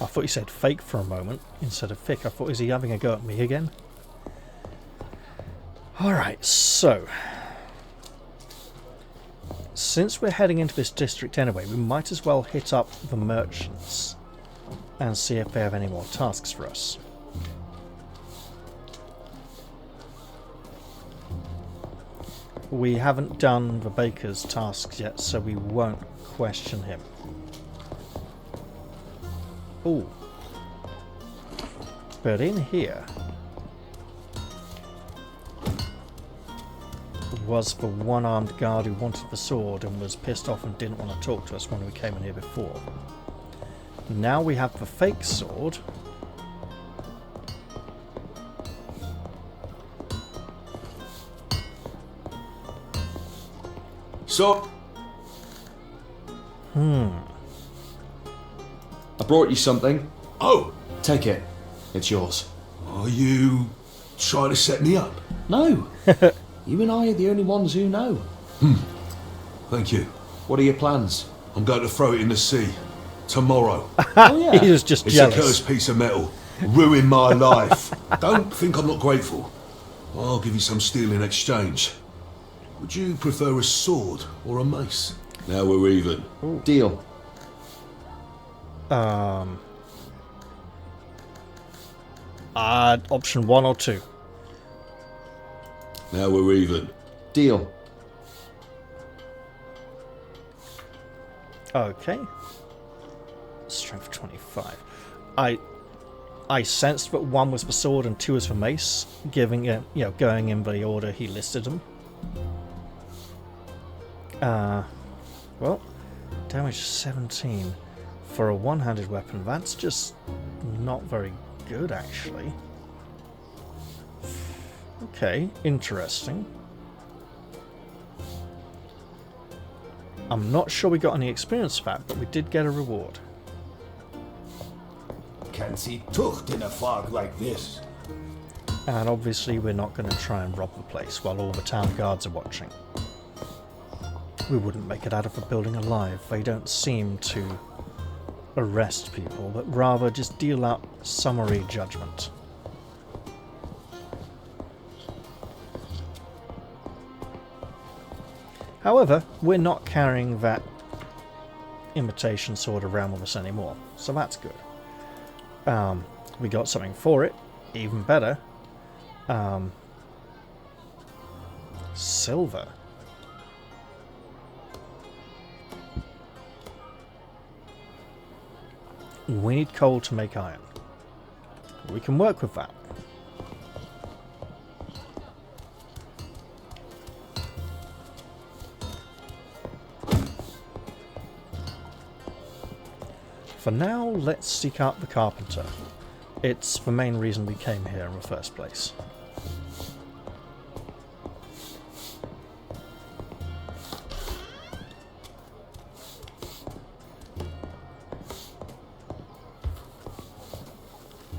I thought you said fake for a moment instead of thick. I thought, is he having a go at me again? Alright, so since we're heading into this district anyway, we might as well hit up the merchants and see if they have any more tasks for us. We haven't done the baker's tasks yet, so we won't question him. Ooh. But in here was the one-armed guard who wanted the sword and was pissed off and didn't want to talk to us when we came in here before. Now we have the fake sword. So... I brought you something. Oh! Take it. It's yours. Are you trying to set me up? No. You and I are the only ones who know. Thank you. What are your plans? I'm going to throw it in the sea. Tomorrow. Oh, yeah. He was just It's jealous. a cursed piece of metal. Ruined my life. Don't think I'm not grateful. I'll give you some steel in exchange. Would you prefer a sword or a mace? Now we're even. Ooh. Deal. Option 1 or 2. Now we're even. Deal. Okay. Strength 25. I sensed that 1 was for sword and 2 was for mace, giving it, going in the order he listed them. Well, damage 17 for a one-handed weapon. That's just not very good, actually. Okay, interesting. I'm not sure we got any experience for that, but we did get a reward. Can't see tucht in a fog like this. And obviously we're not going to try and rob the place while all the town guards are watching. We wouldn't make it out of the building alive. They don't seem to arrest people, but rather just deal out summary judgment. However, we're not carrying that imitation sword around with us anymore, so that's good. We got something for it, even better. Silver. We need coal to make iron. We can work with that. For now, let's seek out the carpenter. It's the main reason we came here in the first place.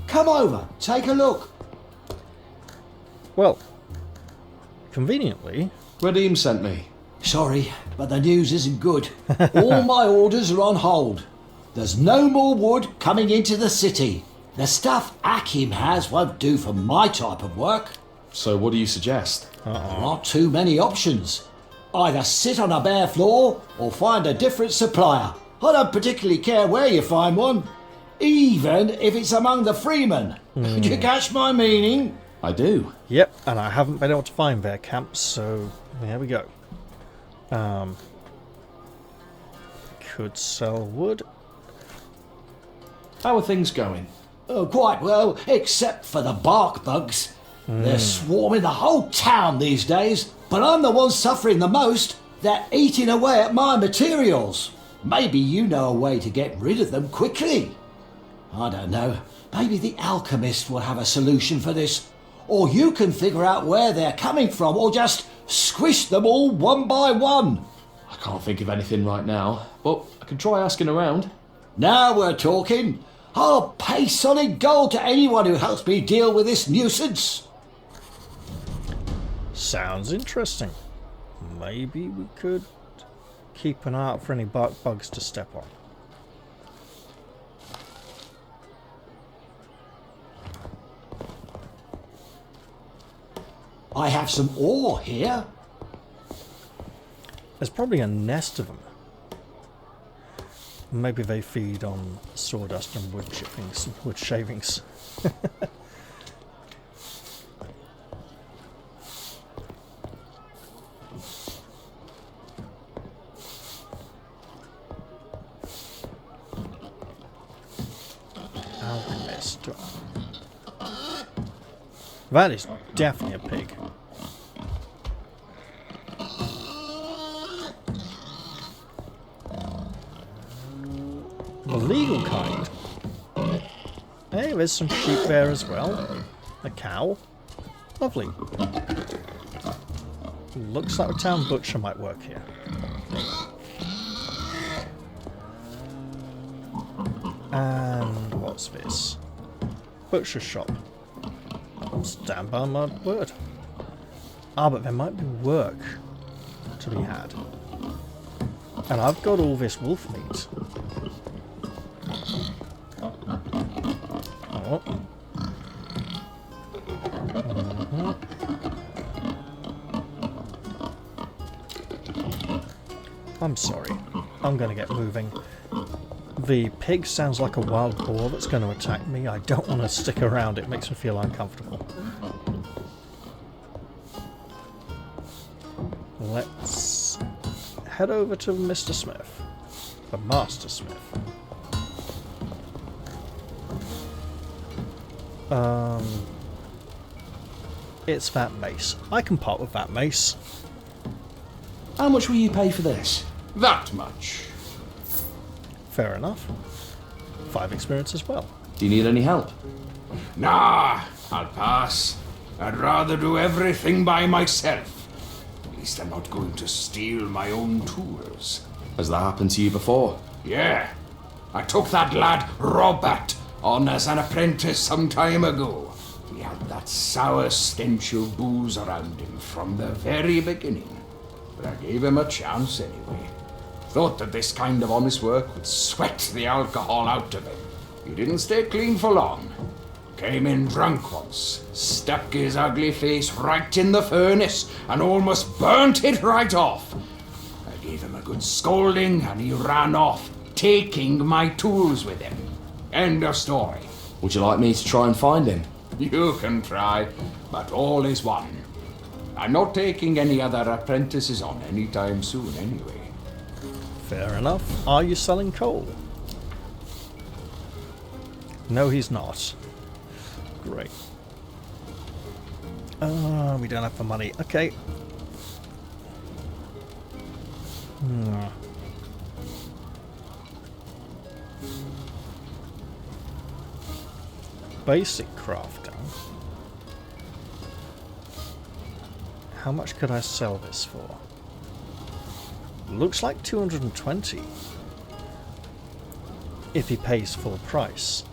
Come over, take a look. Well, conveniently... Radim sent me. Sorry, but the news isn't good. All my orders are on hold. There's no more wood coming into the city. The stuff Akim has won't do for my type of work. So what do you suggest? There aren't too many options. Either sit on a bare floor or find a different supplier. I don't particularly care where you find one, even if it's among the freemen. Do you catch my meaning? I do. Yep, and I haven't been able to find their camps, so there we go. Could sell wood. How are things going? Oh, quite well, except for the bark bugs. They're swarming the whole town these days, but I'm the one suffering the most. They're eating away at my materials. Maybe you know a way to get rid of them quickly. I don't know. Maybe the alchemist will have a solution for this. Or you can figure out where they're coming from, or just squish them all one by one. I can't think of anything right now, but I can try asking around. Now we're talking. I'll pay solid gold to anyone who helps me deal with this nuisance. Sounds interesting. Maybe we could keep an eye out for any bark bugs to step on. I have some ore here. There's probably a nest of them. Maybe they feed on sawdust and wood chippings, wood shavings. Alchemist. That is definitely a pig. The legal kind. Hey, there's some sheep there as well. A cow. Lovely. Looks like a town butcher might work here. And what's this? Butcher shop. Stand by my word. But there might be work to be had. And I've got all this wolf meat. Oh. I'm sorry. I'm going to get moving. The pig sounds like a wild boar that's going to attack me. I don't want to stick around. It makes me feel uncomfortable. Let's head over to Mr. Smith. The Master Smith. It's that mace. I can part with that mace. How much will you pay for this? That much. Fair enough. 5 experience as well. Do you need any help? Nah, I'll pass. I'd rather do everything by myself. At least I'm not going to steal my own tools. Has that happened to you before? Yeah. I took that lad, Robert, on as an apprentice some time ago. He had that sour stench of booze around him from the very beginning. But I gave him a chance anyway. Thought that this kind of honest work would sweat the alcohol out of him. He didn't stay clean for long. Came in drunk once, stuck his ugly face right in the furnace and almost burnt it right off. I gave him a good scolding and he ran off, taking my tools with him. End of story. Would you like me to try and find him? You can try, but all is one. I'm not taking any other apprentices on anytime soon, anyway. Fair enough. Are you selling coal? No, he's not. Great. We don't have the money. Okay. Basic crafting. How much could I sell this for? Looks like 220. If he pays full price.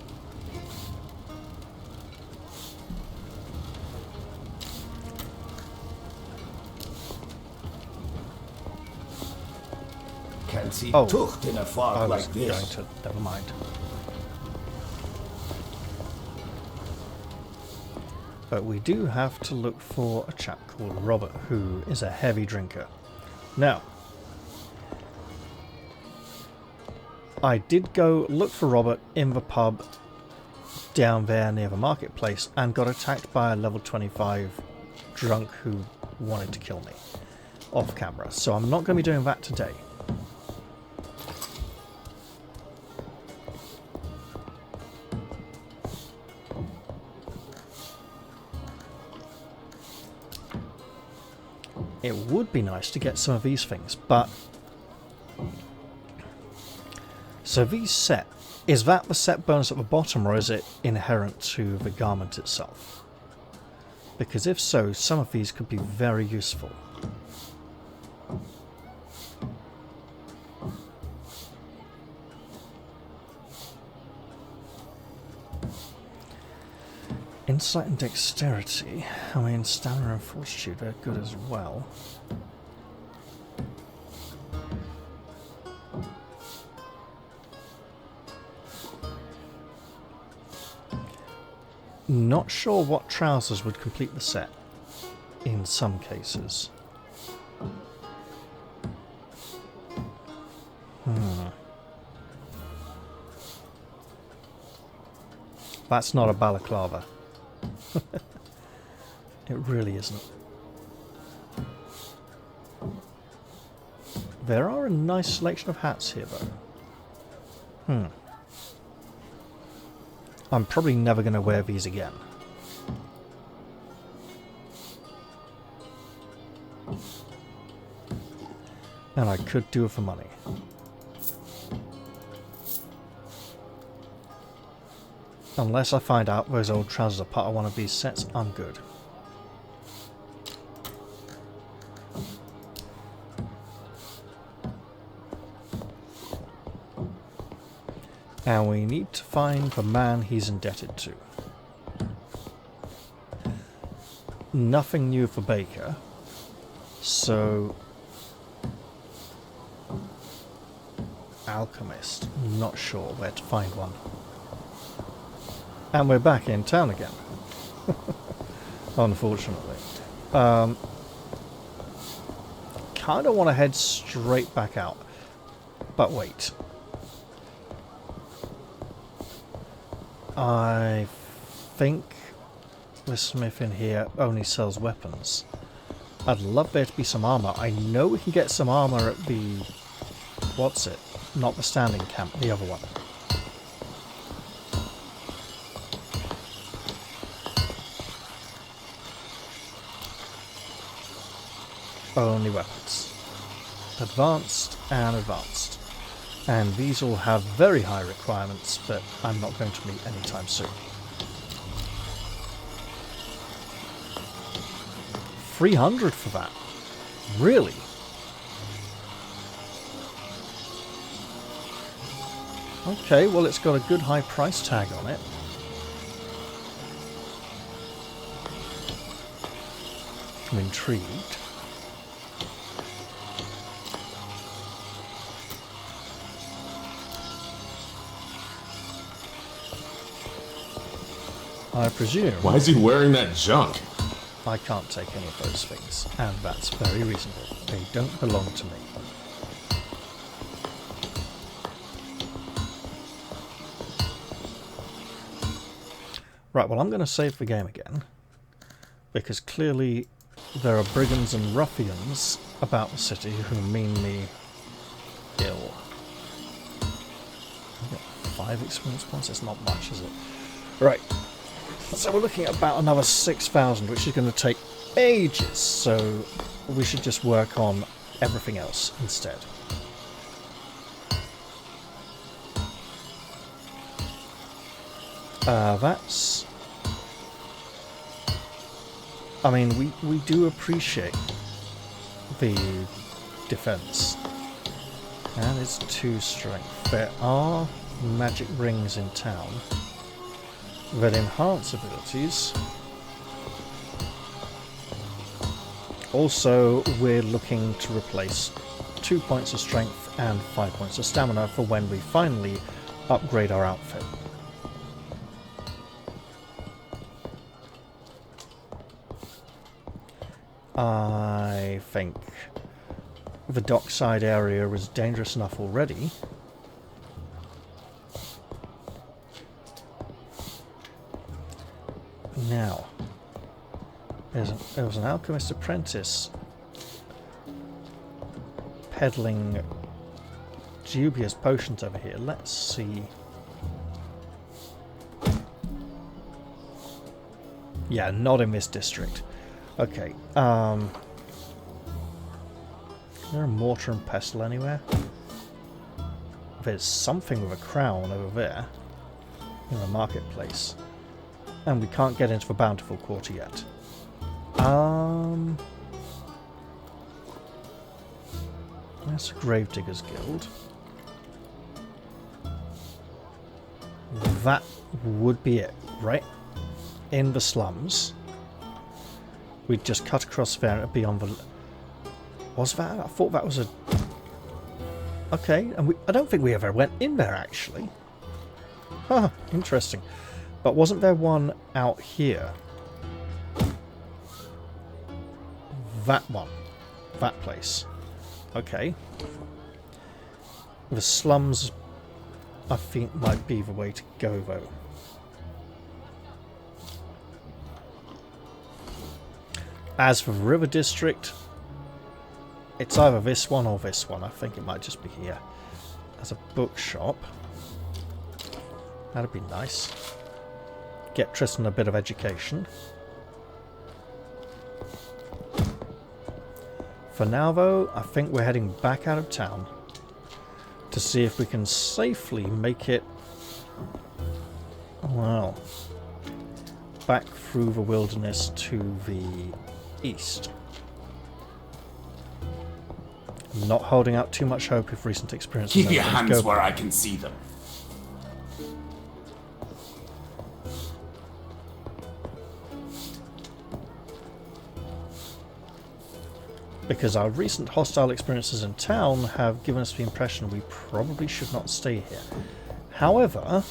Can't see Oh, tucht in a fog I was like this. going to. Never mind. But we do have to look for a chap called Robert, who is a heavy drinker. Now, I did go look for Robert in the pub down there near the marketplace and got attacked by a level 25 drunk who wanted to kill me off camera. So I'm not going to be doing that today. It would be nice to get some of these things, but... So these set, is that the set bonus at the bottom, or is it inherent to the garment itself? Because if so, some of these could be very useful. Insight and dexterity. I mean, stamina and fortitude are good as well. Not sure what trousers would complete the set in some cases. That's not a balaclava. It really isn't. There are a nice selection of hats here, though. I'm probably never going to wear these again. And I could do it for money. Unless I find out those old trousers are part of one of these sets, I'm good. And we need to find the man he's indebted to. Nothing new for Baker. So... Alchemist. Not sure where to find one. And we're back in town again. Unfortunately. Kind of want to head straight back out. But wait. I think the smith in here only sells weapons. I'd love there to be some armor. I know we can get some armor at the... What's it? Not the standing camp, the other one. Only weapons. Advanced and advanced. And these all have very high requirements that I'm not going to meet anytime soon. 300 for that? Really? Okay, well it's got a good high price tag on it. I'm intrigued. I presume... Why is he wearing that junk? I can't take any of those things, and that's very reasonable. They don't belong to me. Right, well, I'm going to save the game again, because clearly there are brigands and ruffians about the city who mean me ill. I get 5 experience points, it's not much, is it? Right, so we're looking at about another 6,000, which is going to take ages, so we should just work on everything else instead. That's... I mean, we do appreciate the defense. And it's 2 strength. There are magic rings in town that enhance abilities. Also, we're looking to replace 2 points of strength and 5 points of stamina for when we finally upgrade our outfit. I think the dockside area is dangerous enough already. Now, there was an alchemist apprentice peddling dubious potions over here. Let's see. Yeah, not in this district. Okay, is there a mortar and pestle anywhere? There's something with a crown over there in the marketplace. And we can't get into the Bountiful Quarter yet. That's a Gravediggers Guild. That would be it, right? In the slums. We'd just cut across there and beyond the... Was that? I thought that was a... Okay, and I don't think we ever went in there, actually. Huh, interesting. But wasn't there one out here? That one. That place. Okay. The slums, I think, might be the way to go, though. As for the River District, it's either this one or this one. I think it might just be here. As a bookshop. That'd be nice. Get Tristan a bit of education. For now, though, I think we're heading back out of town to see if we can safely make it, well, back through the wilderness to the east. I'm not holding out too much hope if recent experience. Keep your hands where I can see them. Because our recent hostile experiences in town have given us the impression we probably should not stay here. However,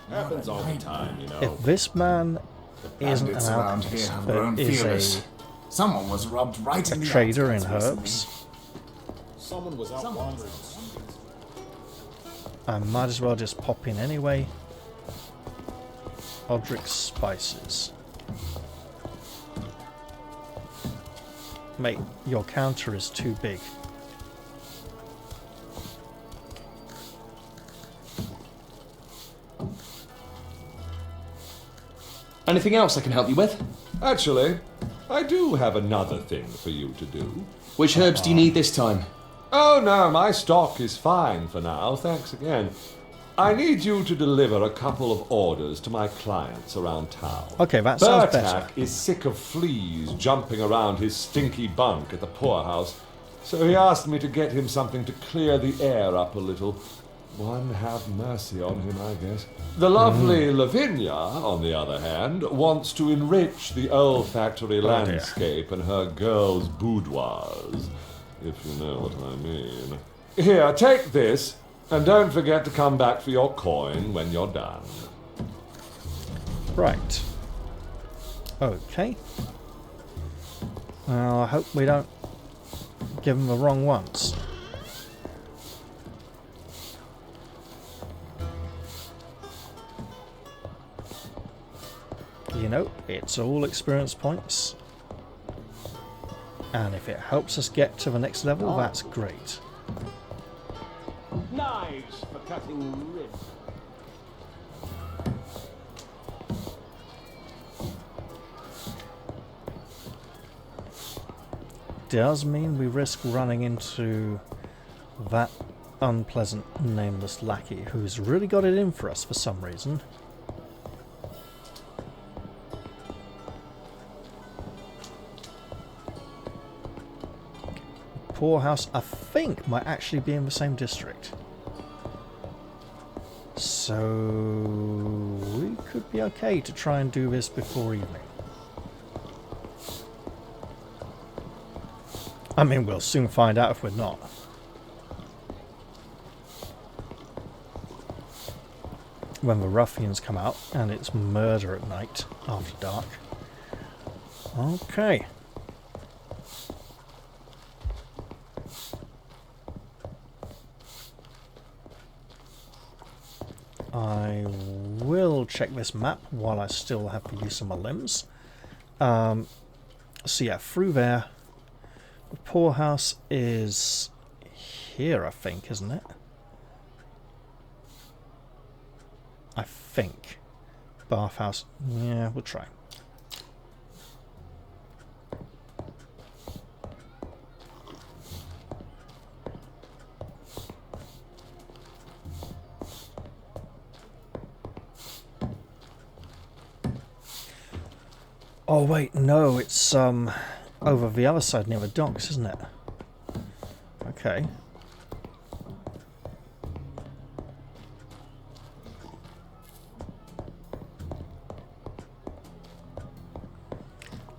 happens all the time, you know. if this man isn't an around here alchemist, have but grown is fearless. Someone was robbed right in a the trader in outskirts herbs, Someone was out wandering. I might as well just pop in anyway. Odric's Spices. Mate, your counter is too big. Anything else I can help you with? Actually, I do have another thing for you to do. Which herbs do you need this time? Oh no, my stock is fine for now, thanks again. I need you to deliver a couple of orders to my clients around town. Okay, that sounds better. Bertak is sick of fleas jumping around his stinky bunk at the poorhouse, so he asked me to get him something to clear the air up a little. One have mercy on him, I guess. The lovely Lavinia, on the other hand, wants to enrich the olfactory landscape in her girls' boudoirs, if you know what I mean. Here, take this. And don't forget to come back for your coin when you're done. Right. Okay. Well, I hope we don't give them the wrong ones. you know, it's all experience points. And if it helps us get to the next level, that's great. Knives for cutting ribs. Does mean we risk running into that unpleasant nameless lackey who's really got it in for us for some reason. Poorhouse, I think, might actually be in the same district. So we could be okay to try and do this before evening. I mean, we'll soon find out if we're not. When the ruffians come out and it's murder at night after dark. Okay. I will check this map while I still have the use of my limbs. So yeah, through there. The poorhouse is here, I think, isn't it? I think. Bathhouse. Yeah, we'll try. Oh wait, no, it's over the other side near the docks, isn't it? Okay.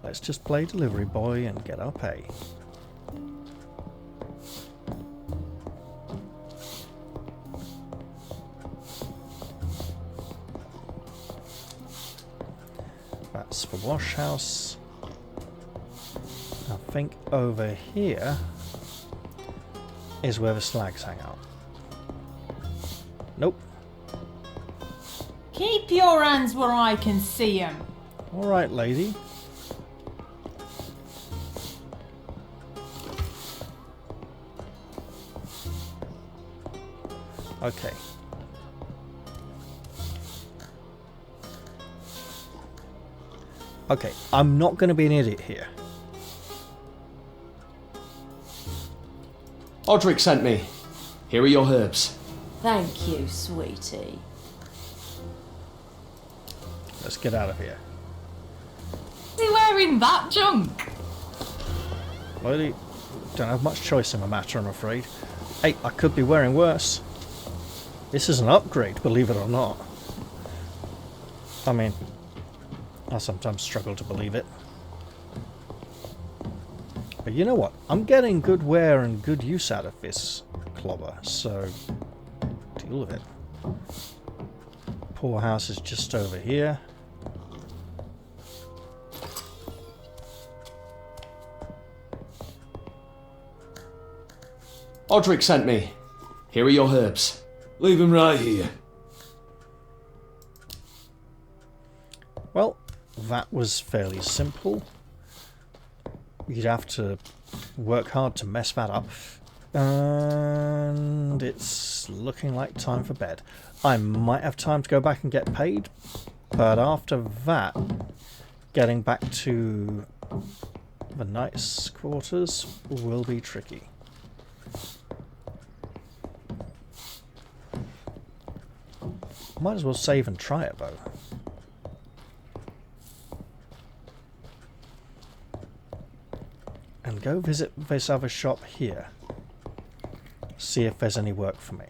Let's just play delivery boy and get our pay. That's the wash house. I think over here is where the slags hang out. Nope. Keep your hands where I can see them. Alright, lady. Okay. Okay, I'm not going to be an idiot here. Odric sent me. Here are your herbs. Thank you, sweetie. Let's get out of here. Is he wearing that junk? Lady, don't have much choice in the matter, I'm afraid. Hey, I could be wearing worse. This is an upgrade, believe it or not. I mean, I sometimes struggle to believe it. But you know what? I'm getting good wear and good use out of this clobber, so deal with it. Poorhouse is just over here. Odric sent me. Here are your herbs. Leave him right here. Well, that was fairly simple. You'd have to work hard to mess that up. And it's looking like time for bed. I might have time to go back and get paid, but after that, getting back to the knight's quarters will be tricky. Might as well save and try it though. And go visit this other shop here. See if there's any work for me.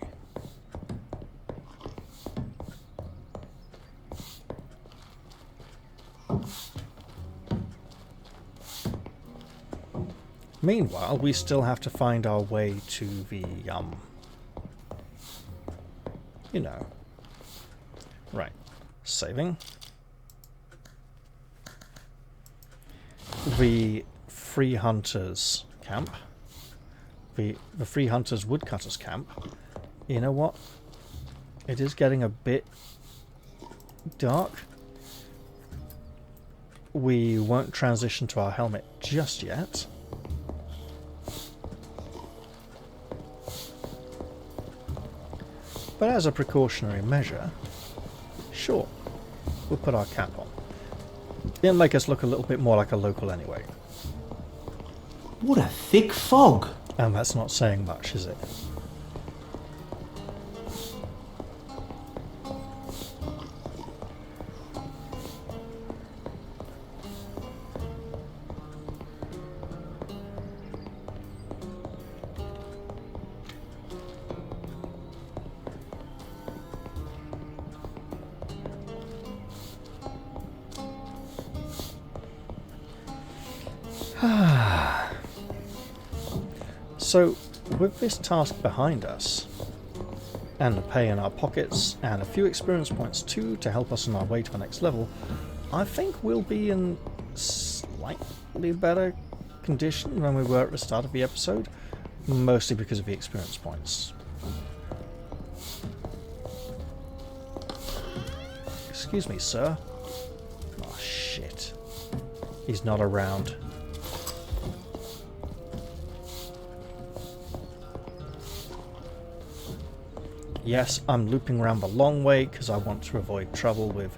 Meanwhile, we still have to find our way to the, you know. Right. Saving. The Free Hunters camp. The Free Hunters Woodcutters camp. You know what? It is getting a bit dark. we won't transition to our helmet just yet. But as a precautionary measure, sure, we'll put our cap on. It'll make us look a little bit more like a local anyway. What a thick fog! And that's not saying much, is it? So, with this task behind us, and the pay in our pockets, and a few experience points too to help us on our way to the next level, I think we'll be in slightly better condition than we were at the start of the episode, mostly because of the experience points. Excuse me, sir. Oh, shit. He's not around. Yes, I'm looping around the long way because I want to avoid trouble with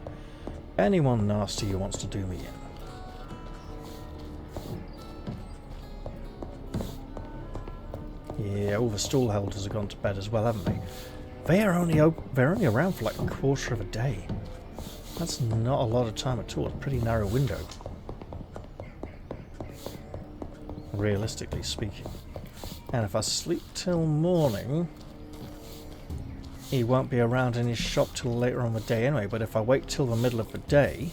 anyone nasty who wants to do me in. Yeah, all the stall holders have gone to bed as well, haven't they? They're only around for like a quarter of a day. That's not a lot of time at all. It's a pretty narrow window, realistically speaking. And if I sleep till morning, he won't be around in his shop till later on the day anyway, but if I wait till the middle of the day,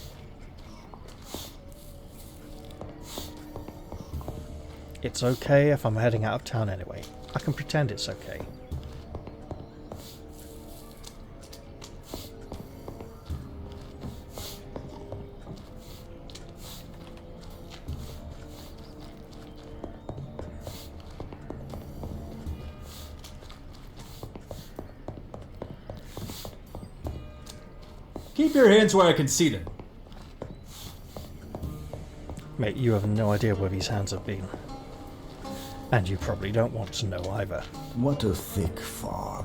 it's okay if I'm heading out of town anyway. I can pretend it's okay. Keep your hands where I can see them. Mate, you have no idea where these hands have been. And you probably don't want to know either. What a thick fog.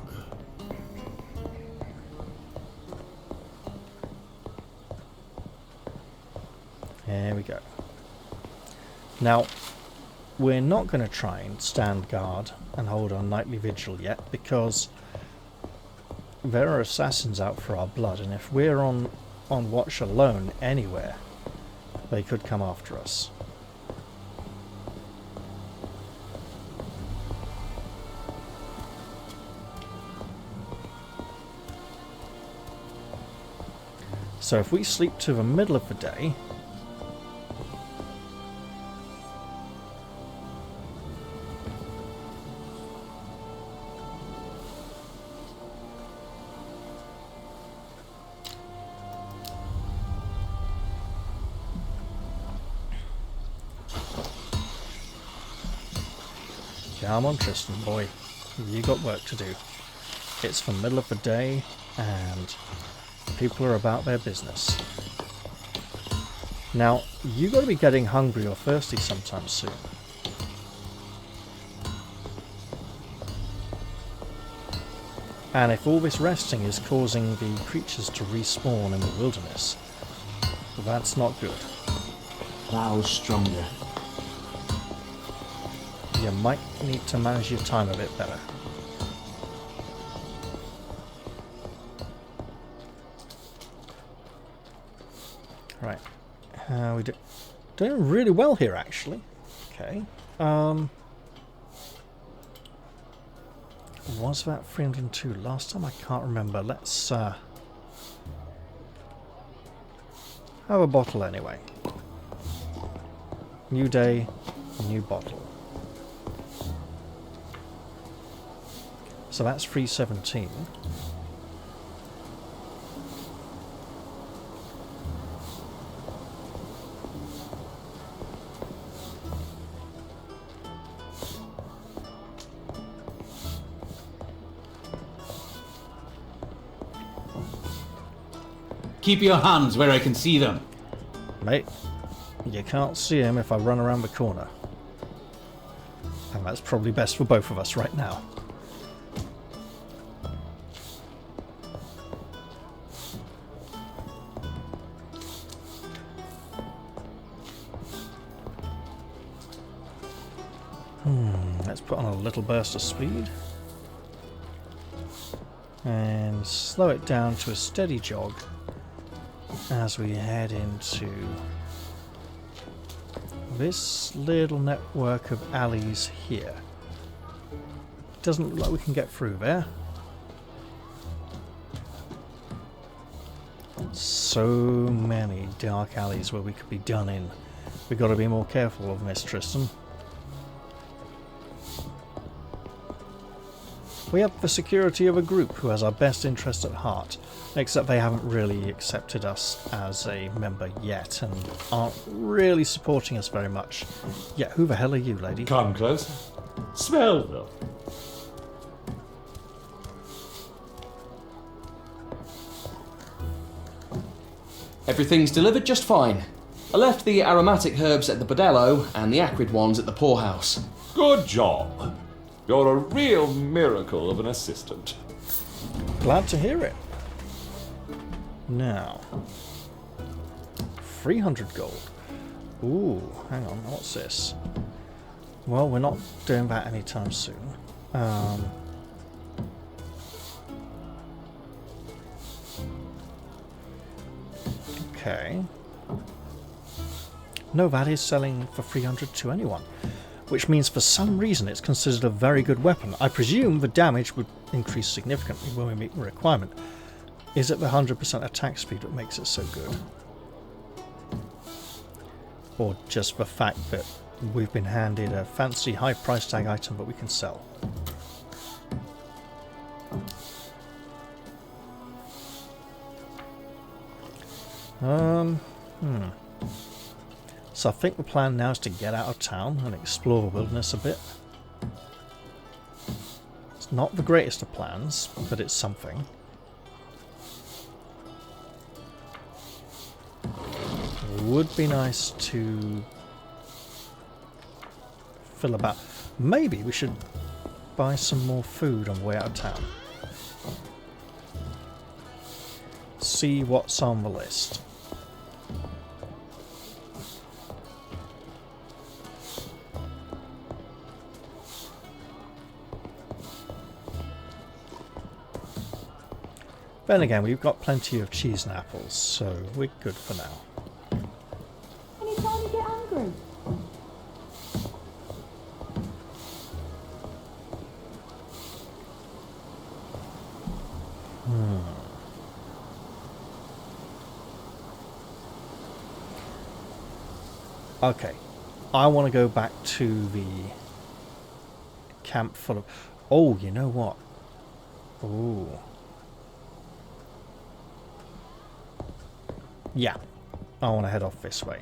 There we go. Now, we're not going to try and stand guard and hold our nightly vigil yet, because there are assassins out for our blood, and if we're on watch alone anywhere, they could come after us. So if we sleep to the middle of the day, come on, Tristan, boy. You got work to do. It's the middle of the day, and people are about their business. Now, you got to be getting hungry or thirsty sometime soon. And if all this resting is causing the creatures to respawn in the wilderness, that's not good. Plow stronger. You might need to manage your time a bit better. Right. We doing really well here, actually. Okay. Was that 302 last time? I can't remember. Let's have a bottle anyway. New day, new bottle. So that's 317. Keep your hands where I can see them. Mate, You can't see him if I run around the corner. And that's probably best for both of us right now. Let's put on a little burst of speed. And slow it down to a steady jog as we head into this little network of alleys here. Doesn't look like we can get through there. So many dark alleys where we could be done in. We've got to be more careful of this, Tristan. We have the security of a group who has our best interest at heart, except they haven't really accepted us as a member yet and aren't really supporting us very much. Yeah, who the hell are you, lady? Come close. Smell them. Everything's delivered just fine. I left the aromatic herbs at the bordello and the acrid ones at the poorhouse. Good job. You're a real miracle of an assistant. Glad to hear it. Now, 300 gold. Ooh, hang on, what's this? Well, we're not doing that anytime soon. Okay. No, that is selling for 300 to anyone, which means for some reason it's considered a very good weapon. I presume the damage would increase significantly when we meet the requirement. Is it the 100% attack speed that makes it so good? Or just the fact that we've been handed a fancy high price tag item that we can sell? So I think the plan now is to get out of town and explore the wilderness a bit. It's not the greatest of plans, but it's something. It would be nice to fill about. Maybe we should buy some more food on the way out of town. See what's on the list. Then again, we've got plenty of cheese and apples, so we're good for now. Anytime you get hungry. Okay, I want to go back to the camp full of... Oh, you know what? Ooh. Yeah, I want to head off this way.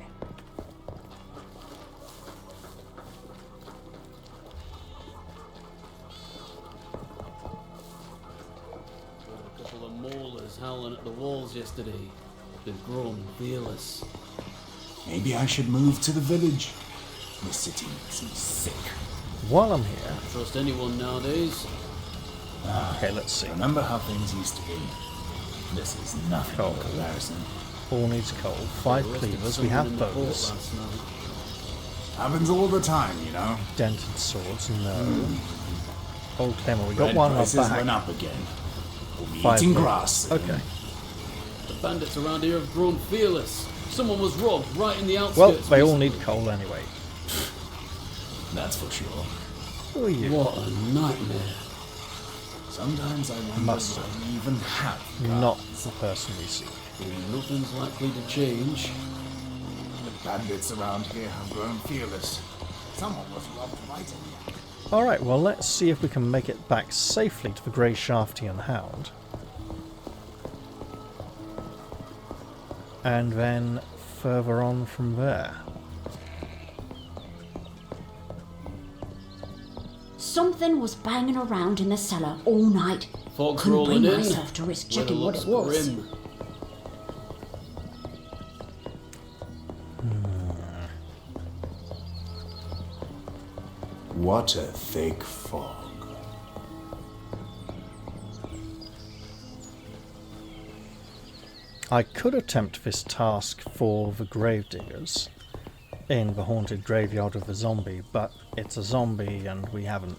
A couple of maulers howling at the walls yesterday. They've grown fearless. Maybe I should move to the village. The city makes me sick. While I'm here... Trust anyone nowadays. Okay, let's see. Remember how things used to be? This is nothing in comparison. All needs coal. 5 cleavers. We have bows. Happens all the time, you know. Dented swords. No. Old claymore. We got one on our prices back. went up again. We'll be 5 eating cleavers. grass. Okay. The bandits around here have grown fearless. Someone was robbed right in the outskirts. Well, they all need coal anyway. That's for sure. Who are you? What a nightmare. Sometimes I wonder Mustard. why we even have Not the person we seek. Nothing's likely to change. The bandits around here have grown fearless. Someone was robbed right in the Alright, well let's see if we can make it back safely to the Grey Shaftian Hound. And then further on from there. Something was banging around in the cellar all night. Fog Couldn't rolling bring in. myself to risk Weather checking what looks it was. grim. What a thick fog. I could attempt this task for the gravediggers in the haunted graveyard of the zombie, but it's a zombie and we haven't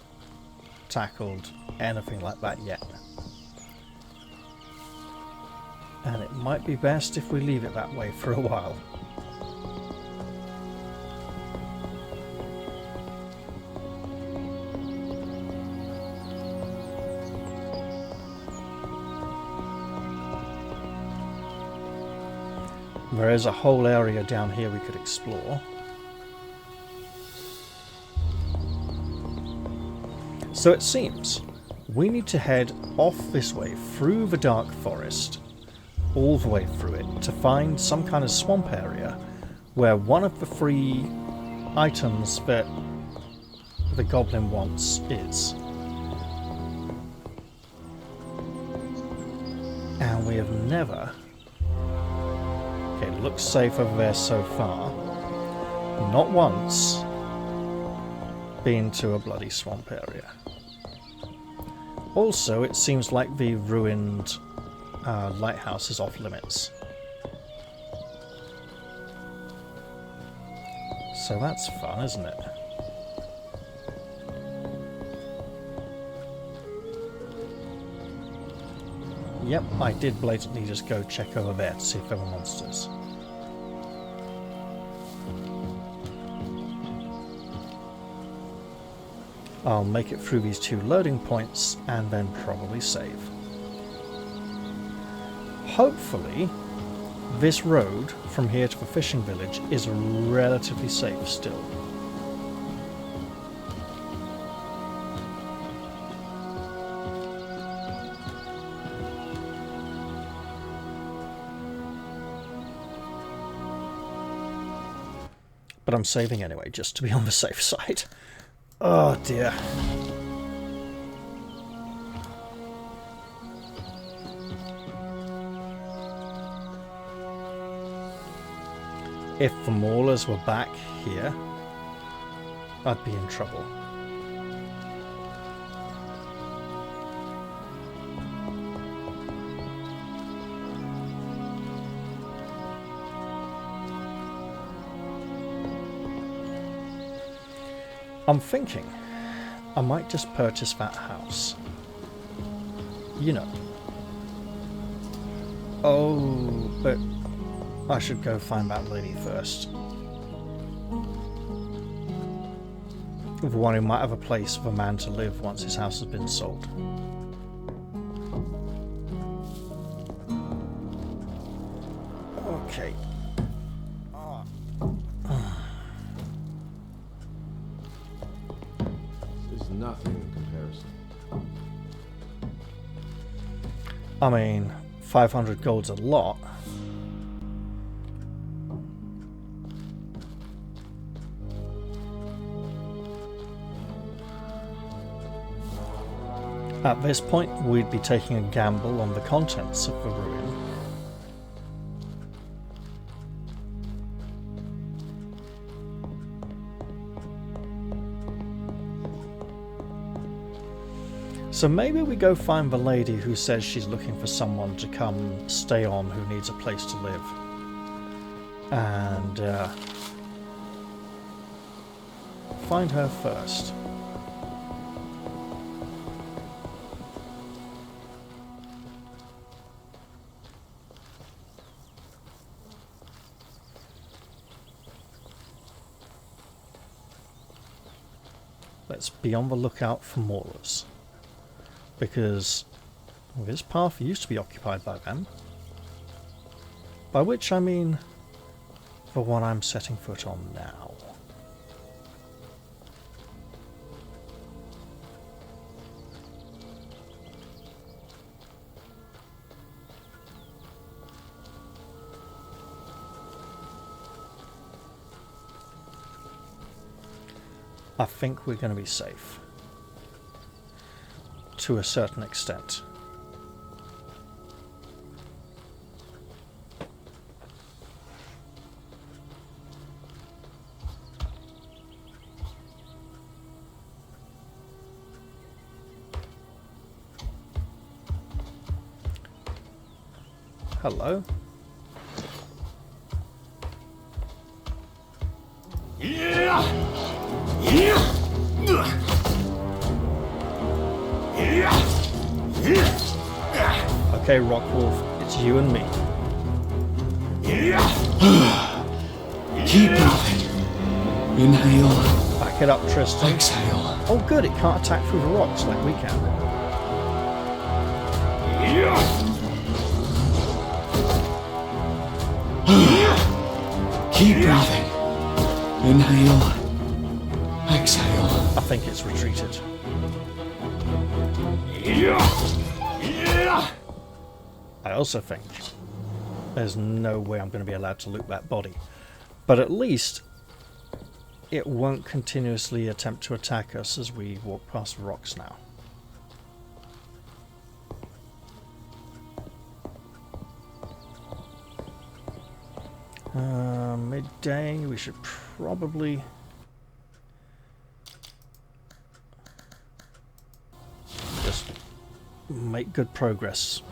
tackled anything like that yet. And it might be best if we leave it that way for a while. There is a whole area down here we could explore. So it seems we need to head off this way through the dark forest, all the way through it, to find some kind of swamp area where one of the 3 items that the goblin wants is. And we have never... Okay, it looks safe over there so far. Not once been to a bloody swamp area. Also, it seems like the ruined lighthouse is off limits. So that's fun, isn't it? Yep, I did blatantly just go check over there to see if there were monsters. I'll make it through these 2 loading points and then probably save. Hopefully, this road from here to the fishing village is relatively safe still. But I'm saving anyway, just to be on the safe side. Oh dear. If the maulers were back here, I'd be in trouble. I'm thinking I might just purchase that house. You know. Oh, but I should go find that lady first. The one who might have a place for a man to live once his house has been sold. Okay. Nothing in comparison. I mean, 500 gold's a lot. At this point, we'd be taking a gamble on the contents of the ruin. So maybe we go find the lady who says she's looking for someone to come stay on who needs a place to live. And find her first. Let's be on the lookout for maulers. Because this path used to be occupied by them. By which I mean the one I'm setting foot on now. I think we're going to be safe. To a certain extent. hello. Okay, Rockwolf, it's you and me. Keep moving. Inhale. Back it up, Tristan. Exhale. Oh good, it can't attack through the rocks like we can. Keep breathing. Inhale. Exhale. I think it's retreated. I also think there's no way I'm going to be allowed to loot that body. But at least it won't continuously attempt to attack us as we walk past the rocks now. Midday, we should probably... just make good progress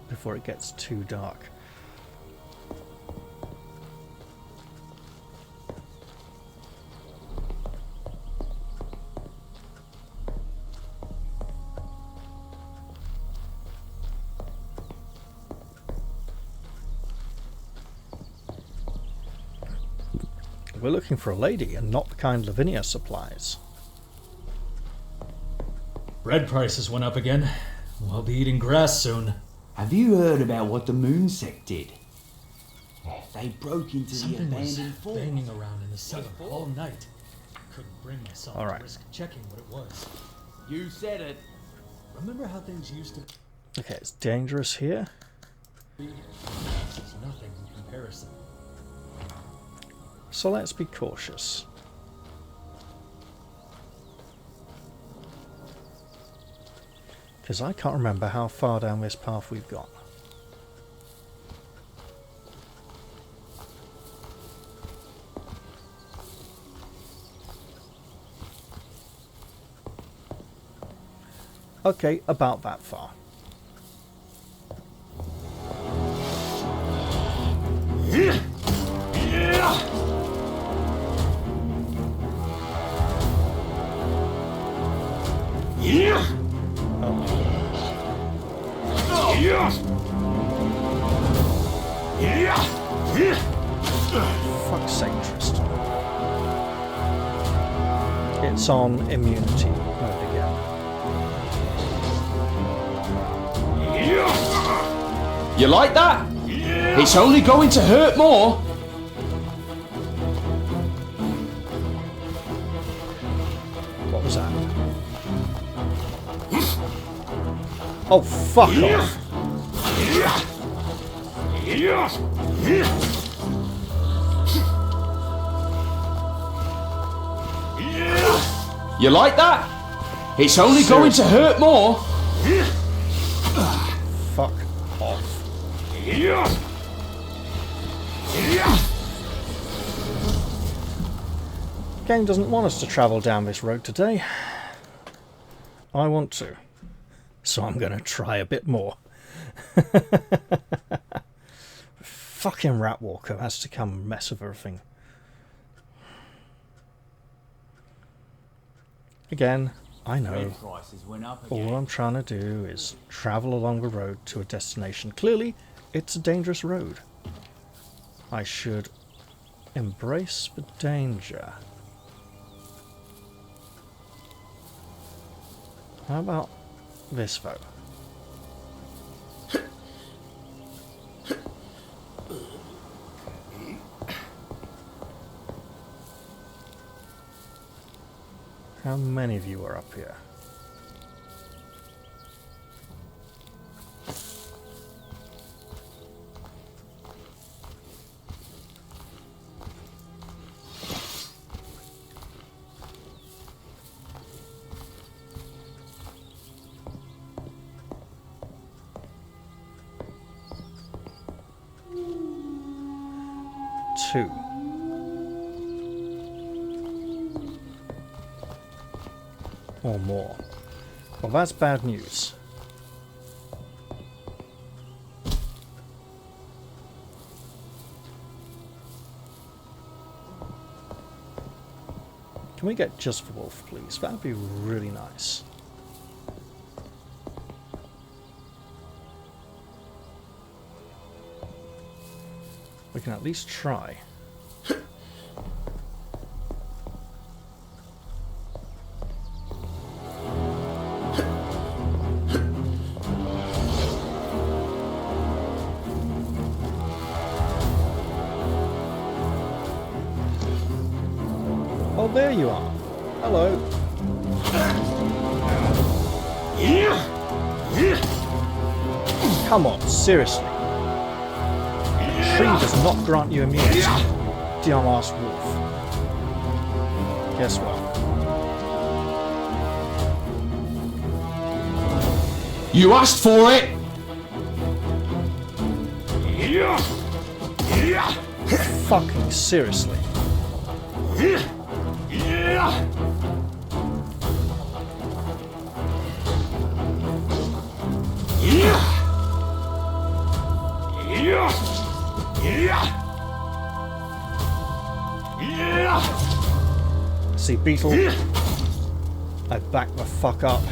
before it gets too dark. We're looking for a lady and not the kind Lavinia supplies. Bread prices went up again. We'll be eating grass soon. Have you heard about what the moon sect did? They broke into Something the was abandoned fort. banging around in the cellar all night. Couldn't bring myself All right. to risk checking what it was. You said it. Remember how things used to... Okay, it's dangerous here. This is nothing in comparison. So let's be cautious. Because I can't remember how far down this path we've got. Okay, about that far. Fuck's sake, Tristan. It's on immunity mode again. You like that? It's only going to hurt more. What was that? Oh, fuck off. You like that? It's only going to hurt more. Fuck off. Game doesn't want us to travel down this road today. I want to. So I'm going to try a bit more. Fucking rat walker has to come and mess with everything. Again, I know. All I'm trying to do is travel along the road to a destination. Clearly, it's a dangerous road. I should embrace the danger. How about this, though? How many of you are up here? Two. Or more. Well, that's bad news. Can we get just the wolf, please? That'd be really nice. We can at least try. Oh, there you are. Hello. Come on, seriously. The tree does not grant you immunity. Dumbass wolf. Guess what? You asked for it! Fucking seriously. See, Beetle, I back the fuck up.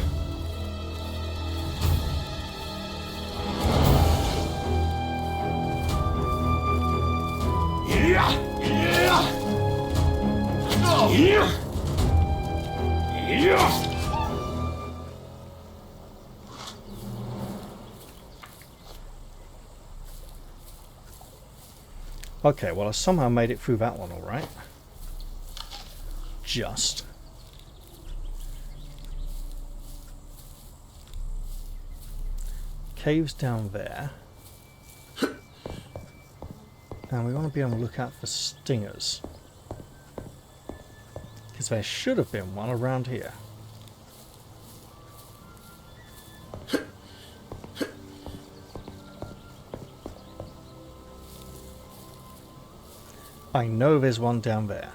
Okay, well I somehow made it through that one alright. Just. Caves down there. And we want to be on the lookout for stingers. Because there should have been one around here. I know there's one down there.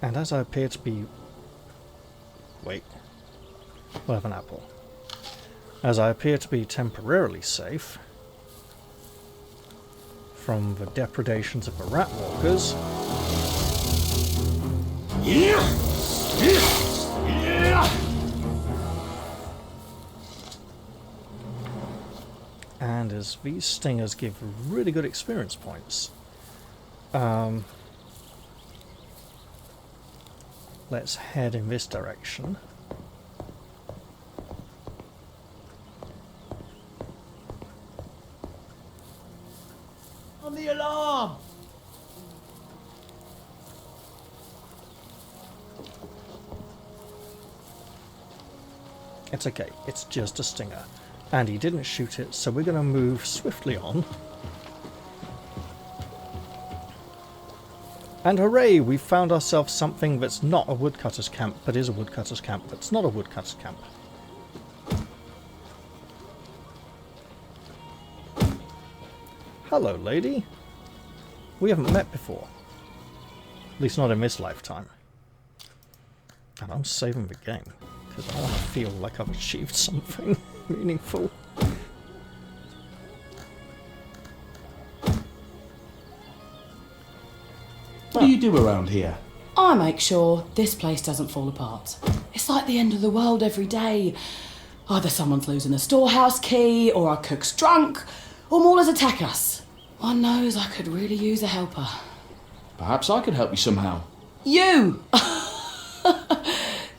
And as I appear to be... Wait. We'll have an apple. As I appear to be temporarily safe from the depredations of the rat walkers. And as these stingers give really good experience points, let's head in this direction. On the alarm! It's okay, it's just a stinger. And he didn't shoot it, so we're going to move swiftly on. And hooray, we've found ourselves something that's not a woodcutter's camp, but is a woodcutter's camp, that's not a woodcutter's camp. Hello, lady. We haven't met before. At least not in this lifetime. And I'm saving the game, because I want to feel like I've achieved something meaningful. What do you do around here? I make sure this place doesn't fall apart. It's like the end of the world every day. Either someone's losing a storehouse key, or our cook's drunk, or maulers attack us. One knows I could really use a helper. Perhaps I could help you somehow. You!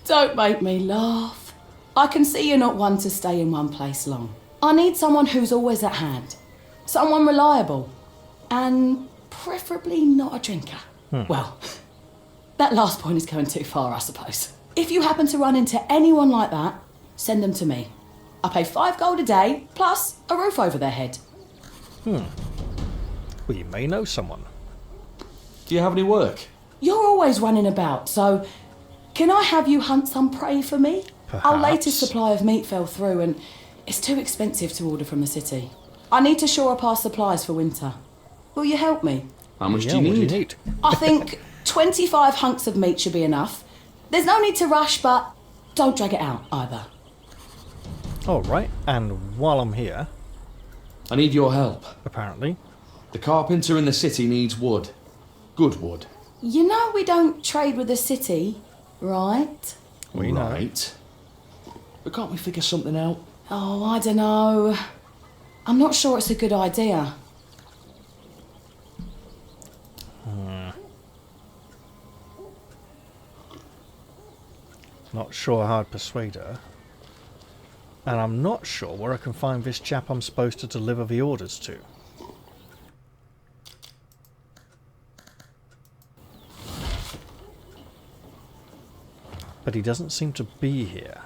Don't make me laugh. I can see you're not one to stay in one place long. I need someone who's always at hand. Someone reliable. And preferably not a drinker. Well, that last point is going too far, I suppose. If you happen to run into anyone like that, send them to me. I pay 5 gold a day, plus a roof over their head. Well, you may know someone. Do you have any work? You're always running about, so can I have you hunt some prey for me? Perhaps. Our latest supply of meat fell through and it's too expensive to order from the city. I need to shore up our supplies for winter. Will you help me? How much do you need? I think 25 hunks of meat should be enough. There's no need to rush, but don't drag it out either. Alright, and while I'm here... I need your help. Apparently. The carpenter in the city needs wood. Good wood. You know we don't trade with the city, right? We know. Right. But can't we figure something out? Oh, I don't know. I'm not sure it's a good idea. Not sure how I'd persuade her. And I'm not sure where I can find this chap I'm supposed to deliver the orders to. But he doesn't seem to be here.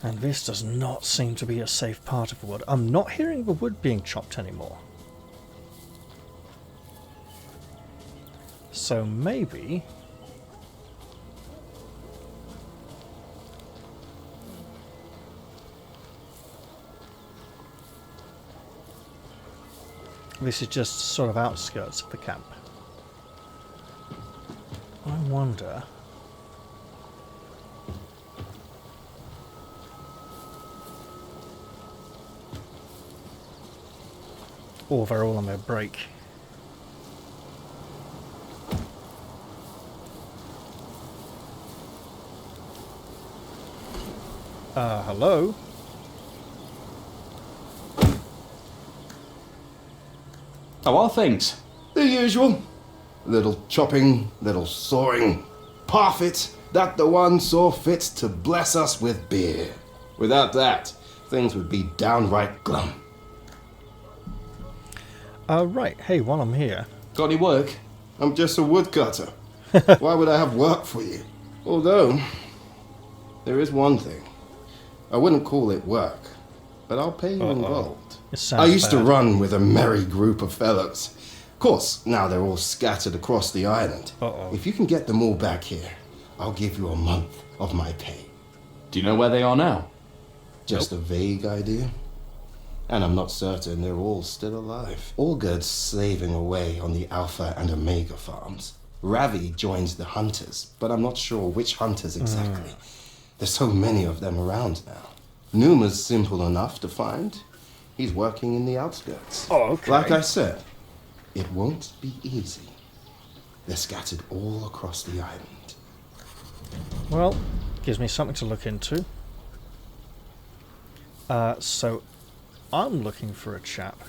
And this does not seem to be a safe part of the wood. I'm not hearing the wood being chopped anymore. So maybe... this is just sort of outskirts of the camp. I wonder... or they're all on their break. Hello? How are things? The usual. Little chopping, little sawing. Parfit that the one saw fit to bless us with beer. Without that, things would be downright glum. Right, hey, while I'm here... got any work? I'm just a woodcutter. Why would I have work for you? Although, there is one thing. I wouldn't call it work, but I'll pay you in gold. I used to run with a merry group of fellows. Of course, now they're all scattered across the island. If you can get them all back here, I'll give you a month of my pay. Do you know where they are now? Just a vague idea. And I'm not certain they're all still alive. Allgood's slaving away on the Alpha and Omega farms. Ravi joins the hunters, but I'm not sure which hunters exactly. There's so many of them around now. Numa's simple enough to find. He's working in the outskirts. Oh, okay. Like I said, it won't be easy. They're scattered all across the island. Well, gives me something to look into. So, I'm looking for a chap.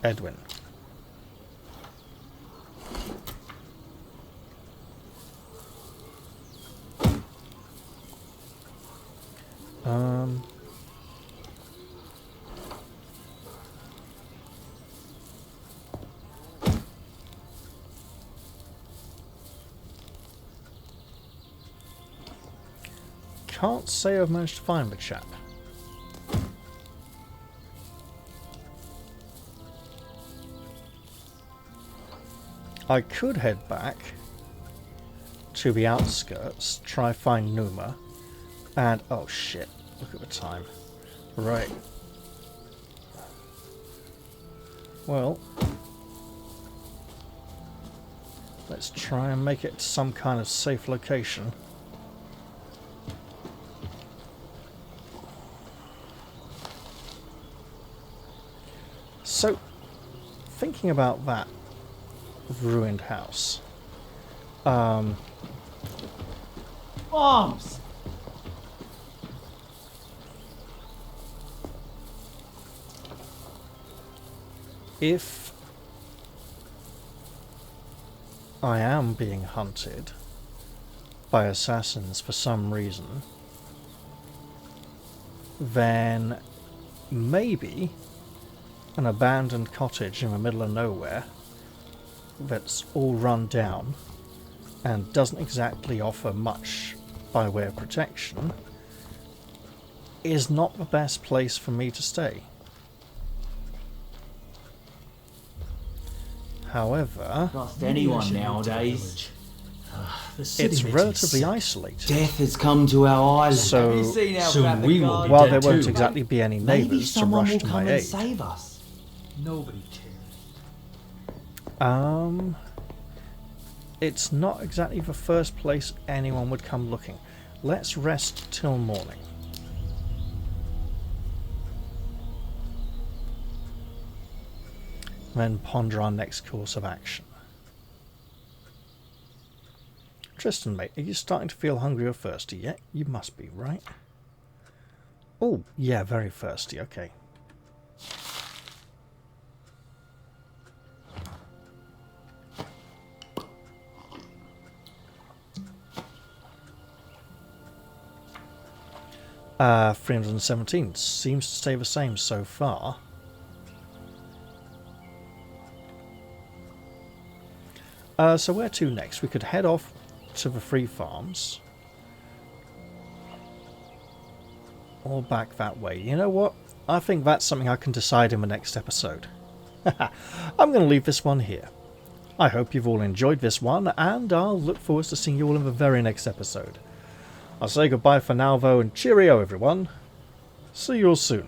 Edwin. Can't say I've managed to find the chap. I could head back to the outskirts, try find Numa, and oh shit, look at the time. Right. Well, let's try and make it to some kind of safe location. So, thinking about that ruined house. Bombs! If I am being hunted by assassins for some reason, then maybe an abandoned cottage in the middle of nowhere that's all run down and doesn't exactly offer much by way of protection is not the best place for me to stay. However, Trust anyone nowadays. it's relatively isolated. Death has come to our island. So, Soon we will be while dead there won't too. exactly be any Maybe neighbours to someone rush will to come my and aid. save us. Nobody cares. It's not exactly the first place anyone would come looking. Let's rest till morning. Then ponder our next course of action. Tristan, mate, are you starting to feel hungry or thirsty yet? You must be, right? Oh, yeah, very thirsty, okay. Uh, 317 seems to stay the same so far. So where to next? We could head off to the free farms. Or back that way. You know what? I think that's something I can decide in the next episode. I'm going to leave this one here. I hope you've all enjoyed this one, and I'll look forward to seeing you all in the very next episode. I'll say goodbye for now though, and cheerio everyone. See you all soon.